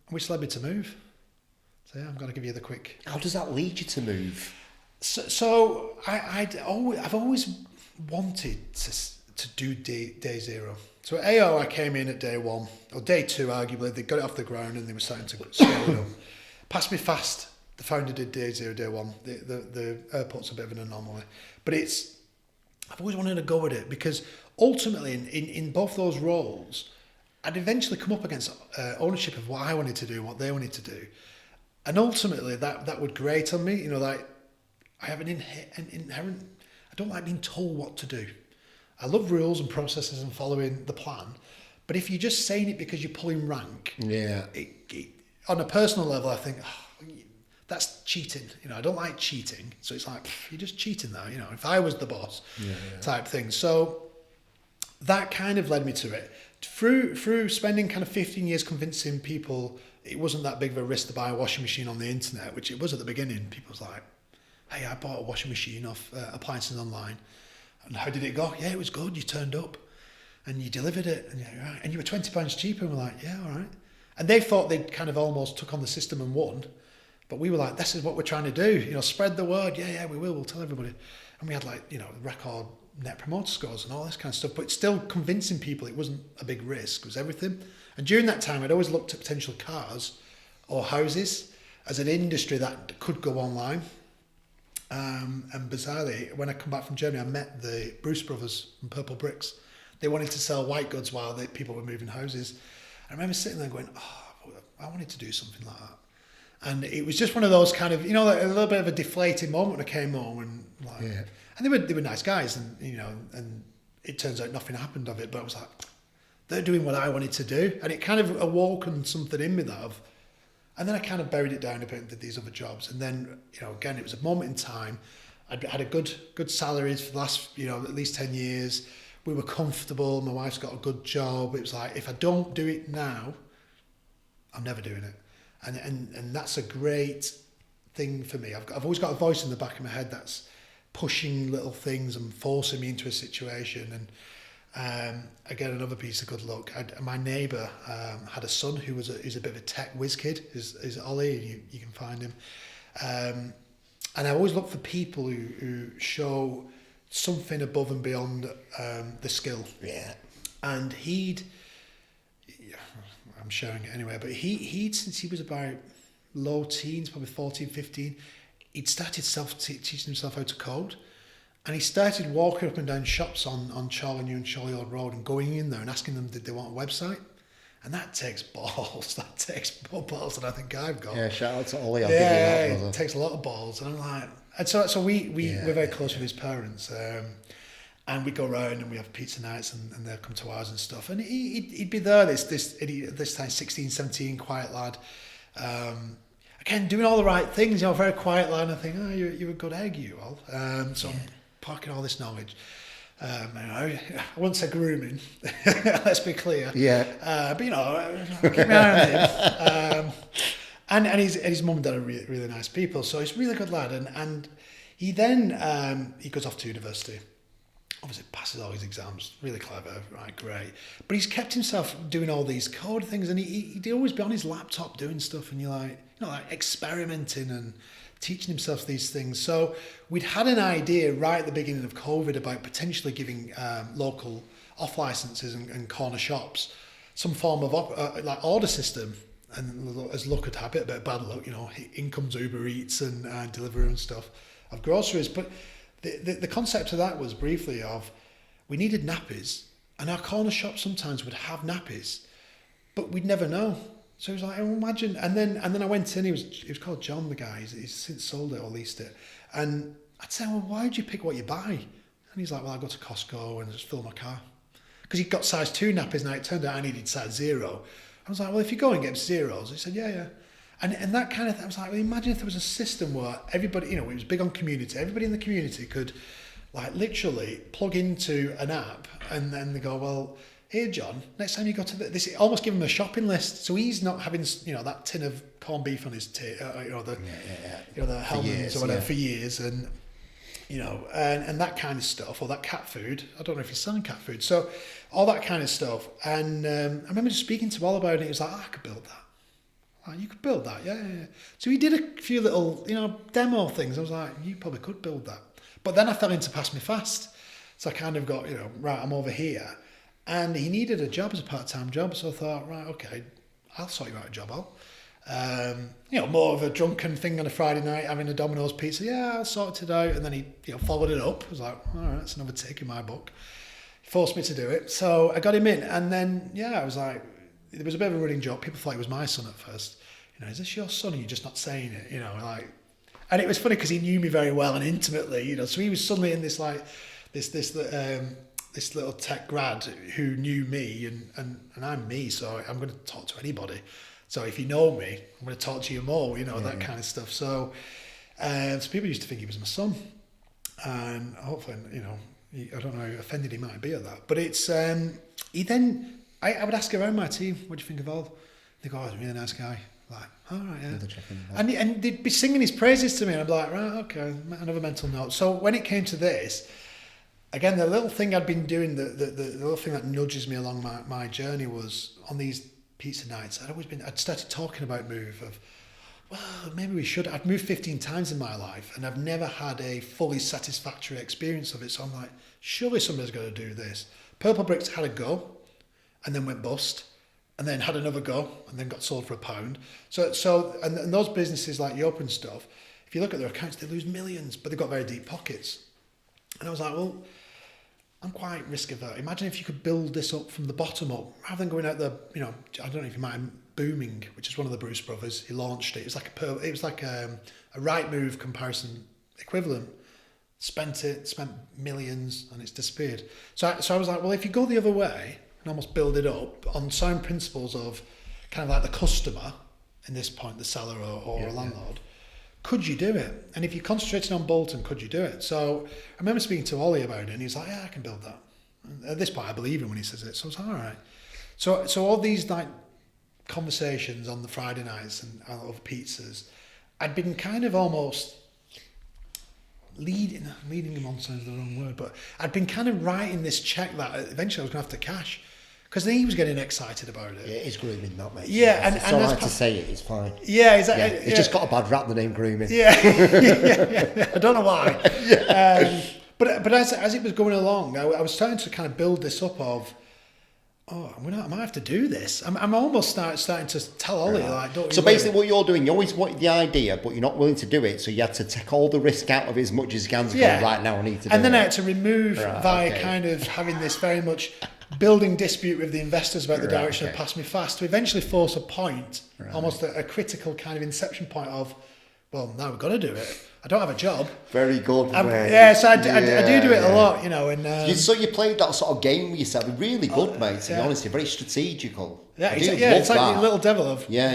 Which led me to Moove. So, yeah, I'm going to give you the quick. How does that lead you to Moove? So I've always wanted to do day zero. So at AO, I came in at day 1, or day 2, arguably. They got it off the ground and they were starting to scale it up. Pass Me Fast, the founder did day 0, day 1. The airport's a bit of an anomaly. But I've always wanted to go with it because ultimately in both those roles, I'd eventually come up against ownership of what I wanted to do, what they wanted to do. And ultimately that would grate on me, like I have an inherent, I don't like being told what to do. I love rules and processes and following the plan. But if you're just saying it because you're pulling rank, on a personal level, I think, that's cheating. I don't like cheating. So it's like, you're just cheating there. If I was the boss type thing. So that kind of led me to it. Through spending kind of 15 years convincing people it wasn't that big of a risk to buy a washing machine on the internet, which it was at the beginning. People was like, hey, I bought a washing machine off appliances online. And how did it go? Yeah, it was good. You turned up and you delivered it. And, right. And you were £20 cheaper. And we're like, yeah, all right. And they thought they'd kind of almost took on the system and won. But we were like, this is what we're trying to do. Spread the word. Yeah, we will. We'll tell everybody. And we had record net promoter scores and all this kind of stuff. But still convincing people it wasn't a big risk. It was everything. And during that time, I'd always looked at potential cars or houses as an industry that could go online. And bizarrely, when I come back from Germany, I met the Bruce brothers from Purple Bricks. They wanted to sell white goods while people were moving houses. I remember sitting there going, I wanted to do something like that. And it was just one of those kind of, a little bit of a deflating moment when I came home. And and they were nice guys. And, and it turns out nothing happened of it. But I was like, they're doing what I wanted to do. And it kind of awoken something in me and then I kind of buried it down a bit and did these other jobs. And then, again, it was a moment in time. I'd had a good salaries for the last, at least 10 years. We were comfortable. My wife's got a good job. It was like, if I don't do it now, I'm never doing it. And that's a great thing for me. I've always got a voice in the back of my head that's pushing little things and forcing me into a situation. Again, another piece of good luck. My neighbour had a son who is a bit of a tech whiz kid. Is Ollie? You can find him. And I always look for people who show something above and beyond the skill. Yeah. And I'm sharing it anyway, but he'd since he was about low teens, probably 14, 15, he'd started teaching himself how to code. And he started walking up and down shops on Charlie New and Charlie Old Road and going in there and asking them, did they want a website? And that takes balls. That takes more balls than I think I've got. Yeah, shout out to Ollie. I'll give you that, brother. It takes a lot of balls. And I'm like, and so we're very close with his parents. And we go around and we have pizza nights and they'll come to ours and stuff. And he'd be there, this time 16, 17, quiet lad. Again, doing all the right things, very quiet lad. And I think, you're a good egg, you all. So I'm parking all this knowledge. I wouldn't say grooming, let's be clear. Yeah. But I'll keep my eye on him. And his mum and dad are really, really nice people. So he's a really good lad. And he then, he goes off to university. Obviously passes all his exams, really clever, right, great. But he's kept himself doing all these code things, and he'd always be on his laptop doing stuff, and you're like, like experimenting and teaching himself these things. So we'd had an idea right at the beginning of COVID about potentially giving local off licenses and corner shops some form of like order system. And as luck would have it, a bit of bad luck, in comes Uber Eats and Deliveroo and stuff of groceries. But the concept of that was briefly of we needed nappies, and our corner shop sometimes would have nappies, but we'd never know. So he was like, imagine. And then I went in. He was called John, the guy. He's since sold it or leased it. And I'd say, well, why do you pick what you buy? And he's like, well, I go to Costco and just fill my car, because he got size 2 nappies. Now it turned out I needed size 0. I was like, well, if you go and get zeros, he said, yeah. And that kind of thing, I was like, well, imagine if there was a system where everybody, it was big on community. Everybody in the community could, like, literally plug into an app, and then they go, well, here, John, next time you go to this, almost give him a shopping list. So he's not having, that tin of corned beef on his the Hellmann's or whatever for years, and and that kind of stuff, or that cat food. I don't know if he's selling cat food. So all that kind of stuff. And I remember just speaking to Wall about it. He was like, I could build that. Like, you could build that, yeah. So he did a few little, demo things. I was like, you probably could build that. But then I fell into pass me fast. So I kind of got, right, I'm over here. And he needed a job as a part-time job. So I thought, right, okay, I'll sort you out a job, more of a drunken thing on a Friday night, having a Domino's pizza. Yeah, I'll sort it out. And then he followed it up. I was like, all right, that's another tick in my book. He forced me to do it. So I got him in. And then, I was like, there was a bit of a running joke. People thought it was my son at first. Is this your son? And you're just not saying it, And it was funny because he knew me very well and intimately, So he was suddenly in this this little tech grad who knew me, and I'm me, so I'm going to talk to anybody. So if you know me, I'm going to talk to you more, that kind of stuff. So, so people used to think he was my son, and hopefully, I don't know how offended he might be at that. But it's he then. I would ask around my team, what do you think of Ol? They go, he's a really nice guy. Like, all right, yeah. And they'd be singing his praises to me, and I'd be like, right, okay, another mental note. So when it came to this, again, the little thing I'd been doing, the little thing that nudges me along my journey was on these pizza nights. I'd started talking about Moove of, well, maybe we should. I'd moved 15 times in my life, and I've never had a fully satisfactory experience of it. So I'm like, surely somebody's got to do this. Purple Bricks had a go, and then went bust, and then had another go, and then got sold for £1. So and those businesses like Yopa and stuff, if you look at their accounts, they lose millions, but they've got very deep pockets. And I was like, well, I'm quite risk averse. Imagine if you could build this up from the bottom up, rather than going out there, I don't know if you might have Booming, which is one of the Bruce brothers. He launched it. It was like a right move comparison equivalent. Spent millions, and it's disappeared. So I was like, well, if you go the other way and almost build it up on sound principles of kind of like the customer, in this point, the seller or a landlord, could you do it? And if you concentrated on Bolton, could you do it? So I remember speaking to Ollie about it, and he's like, yeah, I can build that. And at this point, I believe him when he says it. So I was like, all right. So all these like conversations on the Friday nights and over pizzas, I'd been kind of almost leading him on sounds the wrong word, but I'd been kind of writing this check that eventually I was going to have to cash. Because then he was getting excited about it. Yeah, it is grooming, that mate. Yeah, it's all right to say it. It's fine. Yeah, exactly. Yeah, it's just got a bad rap. The name grooming. Yeah, yeah. I don't know why. Yeah. But as it was going along, I was starting to kind of build this up of, I might have to do this. I'm almost starting to tell Ollie like, don't. So basically, what you're doing, you always want the idea, but you're not willing to do it. So you had to take all the risk out of it as much as you can. To go, right now, I need to. And then I had to remove via kind of having this very much building dispute with the investors about the direction of Pass Me Fast to eventually force a point, almost a critical kind of inception point of, well, now we've got to do it. I don't have a job. Very good, mate. Yeah, so I do it a lot, you know. And so you played that sort of game with yourself. Really good, mate. To be honest, very strategical. Yeah, it's like the little devil of. Yeah.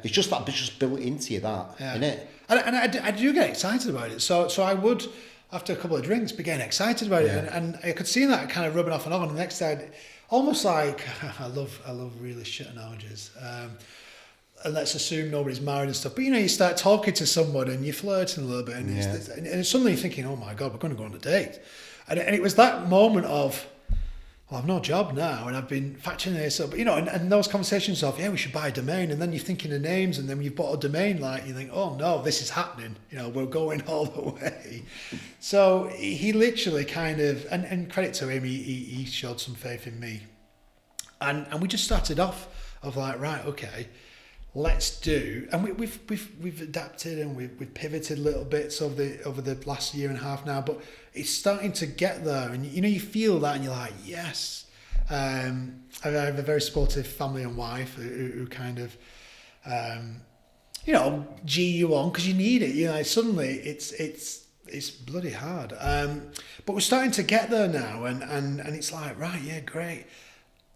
It's just that, it's just built into you, that, isn't it? And I do get excited about it. So I would, after a couple of drinks, be getting excited about it, and I could see that kind of rubbing off and on. And the next day, almost like I love really shit analogies. And let's assume nobody's married and stuff. But you know, you start talking to someone and you're flirting a little bit, and, and suddenly you're thinking, oh my God, we're going to go on a date. And it was that moment of, well, I've no job now, and I've been factoring this up, you know, and those conversations of, we should buy a domain, and then you're thinking of names, and then you've bought a domain, like, you think, oh no, this is happening, you know, we're going all the way. So he literally kind of, and credit to him, he showed some faith in me. And we just started off of like, right, okay, let's do, and we've adapted and we've pivoted little bits over the last year and a half now, but it's starting to get there, and you know, you feel that, and you're like, yes. I have a very supportive family and wife who kind of, you know, G you on because you need it. You know, suddenly it's bloody hard. But we're starting to get there now, and it's like, right, yeah, great.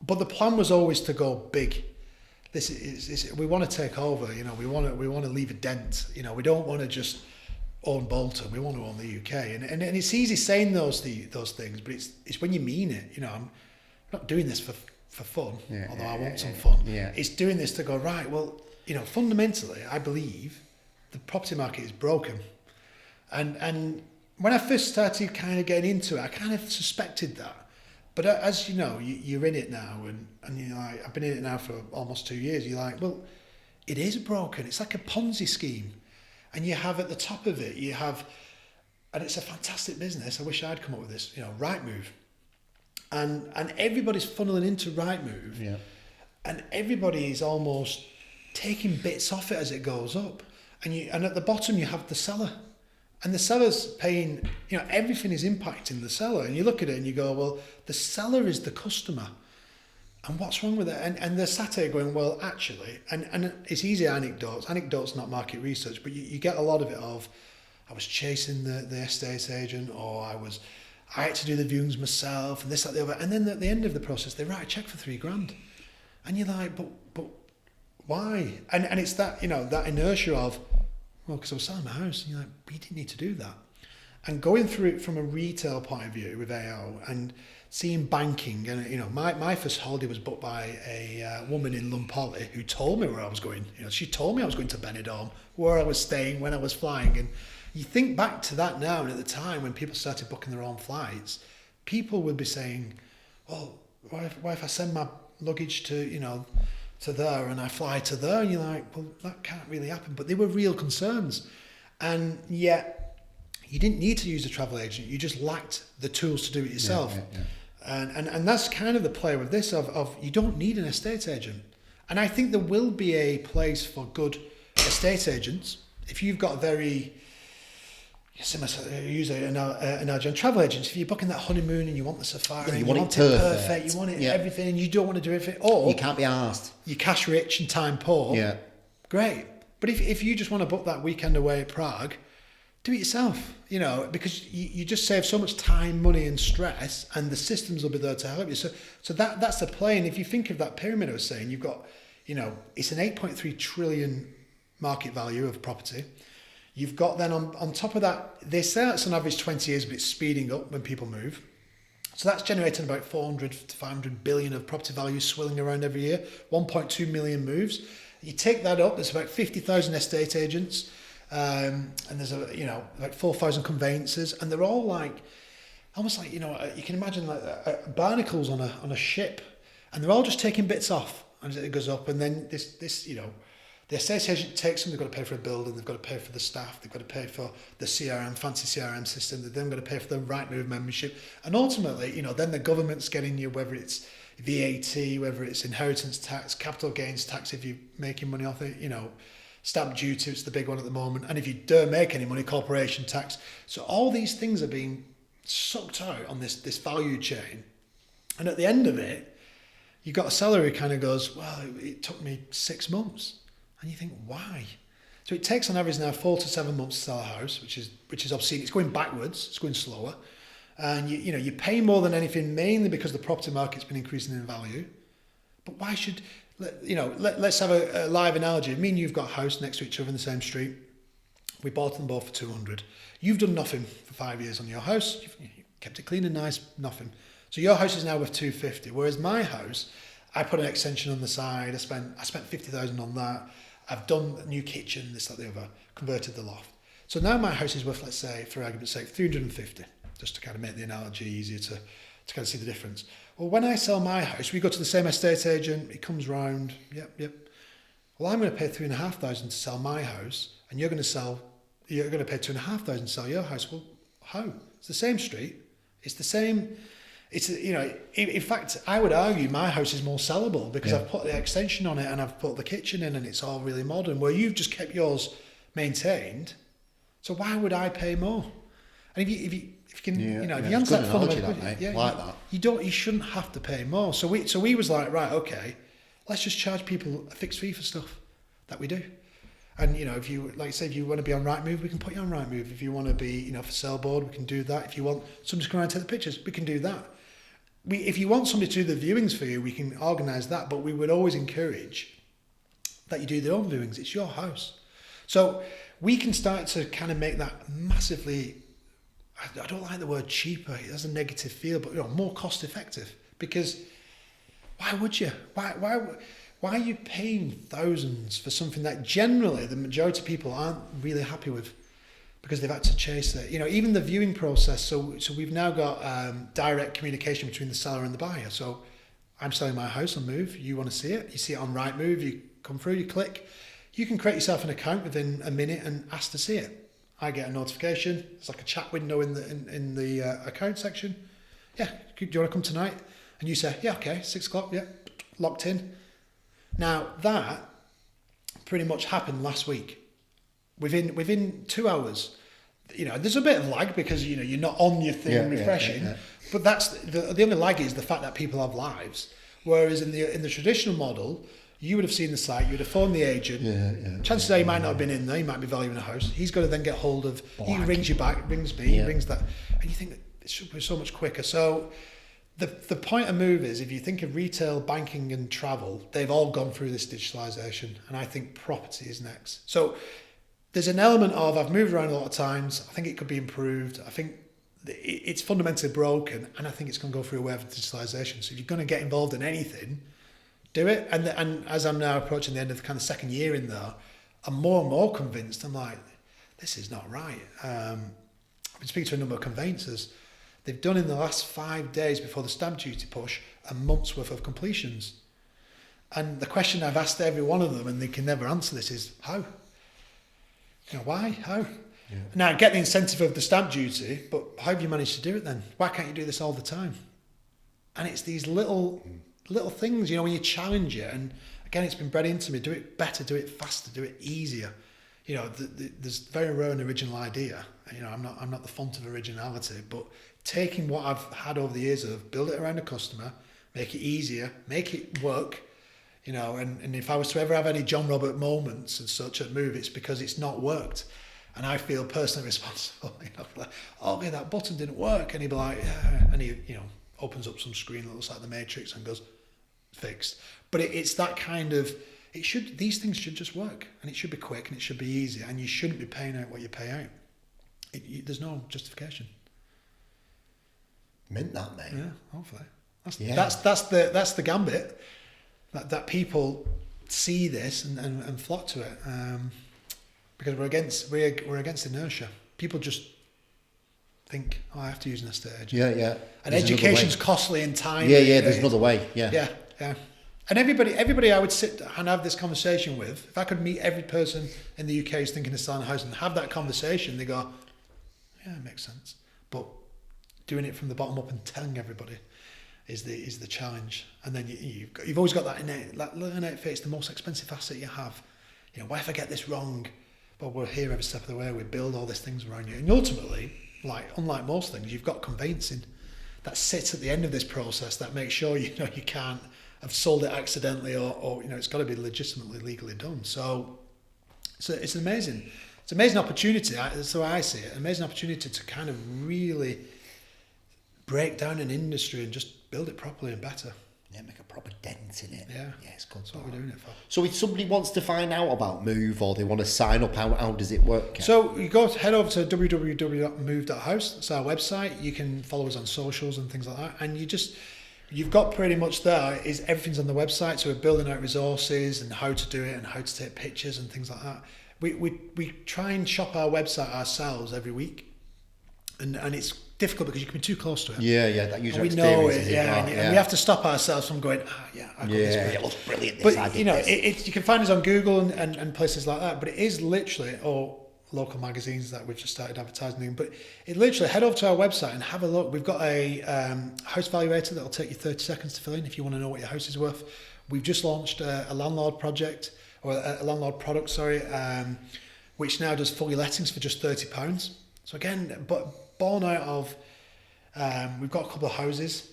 But the plan was always to go big. This is we want to take over, you know, we want to leave a dent, you know, we don't want to just own Bolton, we want to own the UK, and it's easy saying those things, but it's when you mean it, you know. I'm not doing this for fun, although I want some fun. It's doing this to go, right, well, you know, fundamentally I believe the property market is broken, and when I first started kind of getting into it, I kind of suspected that. But as you know, you're in it now, and you're like, I've been in it now for almost 2 years. You're like, well, it is broken. It's like a Ponzi scheme. And you have at the top of it, you have, and it's a fantastic business. I wish I'd come up with this, you know, Rightmove. And everybody's funneling into Rightmove. Yeah. And everybody is almost taking bits off it as it goes up. And at the bottom, you have the seller. And the seller's paying, you know, everything is impacting the seller. And you look at it and you go, well, the seller is the customer. And what's wrong with it? And they're sat here going, well, actually, and it's easy anecdotes, not market research, but you get a lot of it of, I was chasing the estate agent, or I had to do the viewings myself, and this, that, the other. And then at the end of the process, they write a check for $3,000. And you're like, but why? And it's that, you know, that inertia of, well, because I was selling my house, and you're like, but you didn't need to do that. And going through it from a retail point of view with AO and seeing banking, and you know, my first holiday was booked by a woman in Lumpolly who told me where I was going. You know, she told me I was going to Benidorm, where I was staying, when I was flying. And you think back to that now, and at the time when people started booking their own flights, people would be saying, "Oh, why if I send my luggage to, you know, to there and I fly to there?" And you're like, well, that can't really happen. But they were real concerns. And yet you didn't need to use a travel agent. You just lacked the tools to do it yourself. Yeah. And that's kind of the play with this of you don't need an estate agent. And I think there will be a place for good estate agents. If you've got a very, use an analogy on travel agents, if you're booking that honeymoon and you want the safari, you want it perfect, you want it everything, and you don't want to do everything, or you can't be arsed. You're cash rich and time poor. Yeah, great. But if you just want to book that weekend away at Prague, do it yourself. You know, because you just save so much time, money, and stress, and the systems will be there to help you. So that's the play. And if you think of that pyramid I was saying, you've got, you know, it's an 8.3 trillion market value of property. You've got then on top of that, they say that's on average 20 years, but it's speeding up when people move. So that's generating about 400 to 500 billion of property value swirling around every year, 1.2 million moves. You take that up, there's about 50,000 estate agents. and there's like 4,000 conveyances, and they're all like almost like you can imagine like barnacles on a ship, and they're all just taking bits off as it goes up, and then this the estate agent takes them. They've got to pay for a building, they've got to pay for the staff, they've got to pay for the fancy CRM system, they've then got to pay for the Rightmove membership, and ultimately then the government's getting you, whether it's VAT, whether it's inheritance tax, capital gains tax if you're making money off it, stamp duty, it's the big one at the moment, and if you don't make any money, corporation tax. So all these things are being sucked out on this value chain, and at the end of it, you've got a seller who kind of goes, well, it took me 6 months, and you think, why? So it takes on average now 4 to 7 months to sell a house, which is obscene. It's going backwards, it's going slower, and you pay more than anything, mainly because the property market's been increasing in value. But why should let's have a live analogy. Me and you've got a house next to each other in the same street. We bought them both for 200. You've done nothing for 5 years on your house. You've kept it clean and nice, nothing. So your house is now worth 250. Whereas my house, I put an extension on the side. I spent 50,000 on that. I've done a new kitchen, this, that, the other. Converted the loft. So now my house is worth, let's say, for argument's sake, 350. Just to kind of make the analogy easier to kind of see the difference. Well, when I sell my house, we go to the same estate agent. He comes round. Yep. Well, I'm going to pay 3,500 to sell my house, and you're going to pay 2,500 to sell your house. Well, how? It's the same street. It's the same. It's in fact, I would argue my house is more sellable because I've put the extension on it and I've put the kitchen in and it's all really modern. Where you've just kept yours maintained. So why would I pay more? And if you can, if you answer that fundamentally, like that. You shouldn't have to pay more. So we was like, right, okay, let's just charge people a fixed fee for stuff that we do. And if you if you want to be on Rightmove, we can put you on Rightmove. If you want to be for sale board, we can do that. If you want somebody to come around and take the pictures, we can do that. If you want somebody to do the viewings for you, we can organise that. But we would always encourage that you do their own viewings. It's your house, so we can start to kind of make that massively. I don't like the word cheaper. It has a negative feel, but more cost effective. Because why would you? Why are you paying thousands for something that generally the majority of people aren't really happy with because they've had to chase it? Even the viewing process. So we've now got direct communication between the seller and the buyer. So I'm selling my house on Moove. You want to see it? You see it on Rightmove. You come through. You click. You can create yourself an account within a minute and ask to see it. I get a notification. It's like a chat window in the account section. Yeah, do you want to come tonight? And you say, yeah, okay, 6 o'clock. Yeah, locked in. Now that pretty much happened last week. Within 2 hours, there's a bit of lag because you're not on your thing refreshing. Yeah. But that's the only lag is the fact that people have lives. Whereas in the traditional model, you would have seen the site, you would have phoned the agent. Yeah. Chances are he might not have been in there, he might be valuing a house. He's got to then get hold of, he rings you back, rings me, he rings that. And you think that it should be so much quicker. So the point of Moove is, if you think of retail, banking and travel, they've all gone through this digitalisation. And I think property is next. So there's an element of, I've moved around a lot of times, I think it could be improved. I think it's fundamentally broken, and I think it's going to go through a wave of digitalisation. So if you're going to get involved in anything, do it. And as I'm now approaching the end of the kind of second year in there, I'm more and more convinced. I'm like, this is not right. I've been speaking to a number of conveyancers. They've done in the last 5 days before the stamp duty push a month's worth of completions. And the question I've asked every one of them, and they can never answer this, is how? Why? How? Yeah. Now, I get the incentive of the stamp duty, but how have you managed to do it then? Why can't you do this all the time? And it's these little things, when you challenge it, and again, it's been bred into me, do it better, do it faster, do it easier. There's very rare an original idea. I'm not the font of originality, but taking what I've had over the years of build it around a customer, make it easier, make it work, and if I was to ever have any John Robert moments and such at Moove, it's because it's not worked. And I feel personally responsible. Like, okay, that button didn't work. And he'd be like, yeah. And he, opens up some screen that looks like the Matrix and goes, fixed. But it's that kind of, these things should just work, and it should be quick, and it should be easy, and you shouldn't be paying out what you pay out. There's no justification. Mint that, mate. Yeah, hopefully. That's the gambit, that people see this and flock to it. because we're against inertia. People just think, I have to use an estate agent. Yeah. And education's costly in time. Yeah. There's another way. Yeah. And everybody I would sit and have this conversation with, if I could meet every person in the UK who's thinking of selling a house and have that conversation, they go, yeah, it makes sense. But doing it from the bottom up and telling everybody is the challenge. And then you've always got that innate fear. It's the most expensive asset you have. What if I get this wrong? Well, we're here every step of the way. We build all these things around you. And ultimately, unlike most things, you've got conveyancing that sits at the end of this process that makes sure you can't have sold it accidentally or it's got to be legitimately legally done. So it's an amazing opportunity. That's the way I see it. An amazing opportunity to kind of really break down an industry and just build it properly and better. Yeah, make a proper dent in it. Yeah, it's good. That's what we're doing it for. So if somebody wants to find out about Moove or they want to sign up, how does it work? Kev? So you head over to www.moove.house. That's our website. You can follow us on socials and things like that. And you've got pretty much there is everything's on the website. So we're building out resources and how to do it and how to take pictures and things like that. We try and shop our website ourselves every week. And it's difficult because you can be too close to it. Yeah, that user and we experience. know it, and we have to stop ourselves from going, I've got this great. It looks brilliant. But you can find us on Google and places like that. But it is literally, or local magazines that we've just started advertising in. But it literally, head over to our website and have a look. We've got a house valuator that'll take you 30 seconds to fill in if you want to know what your house is worth. We've just launched a landlord project, or a landlord product, which now does fully lettings for just £30. So again, but born out of, we've got a couple of houses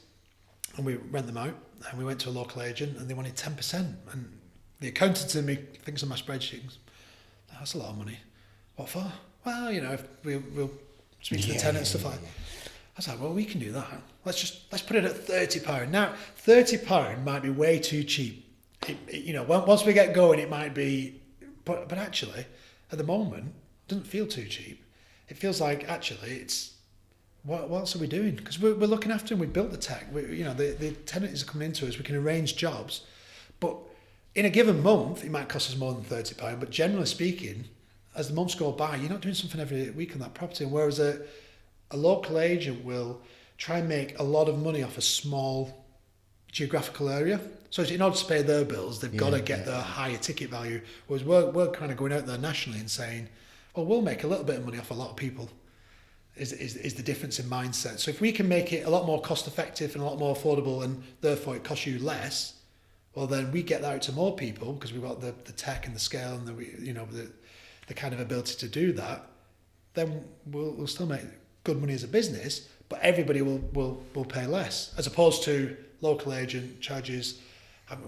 and we rent them out, and we went to a local agent and they wanted 10%, and the accountant in me thinks on my spreadsheet, that's a lot of money. What for? Well, if we'll speak to the tenant and stuff like that. I was like, well, we can do that. Let's put it at £30. Now, £30 might be way too cheap. Once we get going, it might be, but actually, at the moment, it doesn't feel too cheap. It feels like actually it's, what else are we doing? Because we're looking after them. We built the tech. The tenant is coming into us. We can arrange jobs, but in a given month, it might cost us more than £30. But generally speaking, as the months go by, you're not doing something every week on that property. Whereas a local agent will try and make a lot of money off a small geographical area. So in order to pay their bills, they've got to get their higher ticket value. Whereas we're kind of going out there nationally and saying, well, we'll make a little bit of money off a lot of people, is the difference in mindset. So if we can make it a lot more cost effective and a lot more affordable, and therefore it costs you less, well, then we get that out to more people because we've got the tech and the scale and the kind of ability to do that. Then we'll still make good money as a business, but everybody will pay less, as opposed to local agent charges.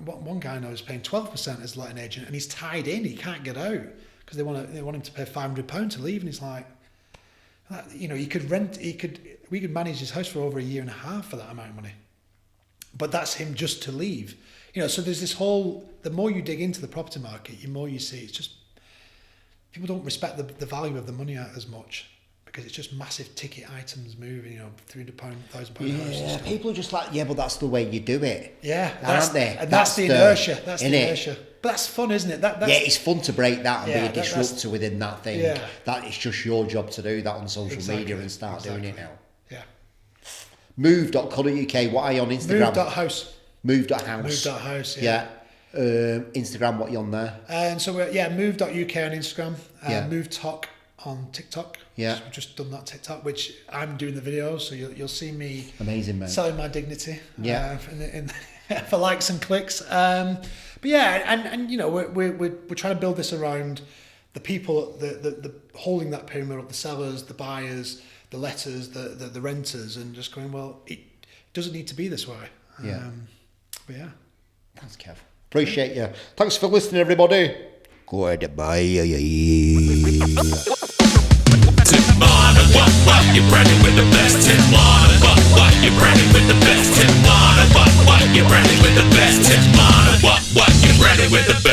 One guy I know is paying 12% as a letting agent, and he's tied in. He can't get out because they want him to pay £500 to leave, and he's like, we could manage his house for over a year and a half for that amount of money, but that's him just to leave. So there's this whole, the more you dig into the property market, the more you see it's just people don't respect the value of the money as much, because it's just massive ticket items moving, £300, £1,000 Yeah, people are just like, but that's the way you do it. Yeah, aren't they? And that's the inertia. That's the inertia. But that's fun, isn't it? That's, it's fun to break that and be a disruptor within that thing. Yeah. That it's just your job to do that on social media and start doing it now. Yeah. Moove.co.uk. What are you on Instagram? Moove.house. Moove.house. Moove.house. Yeah. Instagram. What are you on there? And so Moove.uk on Instagram. Moove Talk on TikTok. Yeah. So we've just done that TikTok, which I'm doing the videos, so you'll see me. Amazing, man. Selling my dignity. Yeah. For likes and clicks. But and we're trying to build this around the people, the holding that pyramid up, the sellers, the buyers, the letters, the renters, and just going, well, it doesn't need to be this way. But yeah. Thanks, Kev. Appreciate you. Thanks for listening, everybody. Goodbye. Tim Marner, what, you're branding with the best. Tim Marner, what, you're branding with the best. Tim Marner, what, you're branding with the best. Tim Marner, what, you're branding with the best.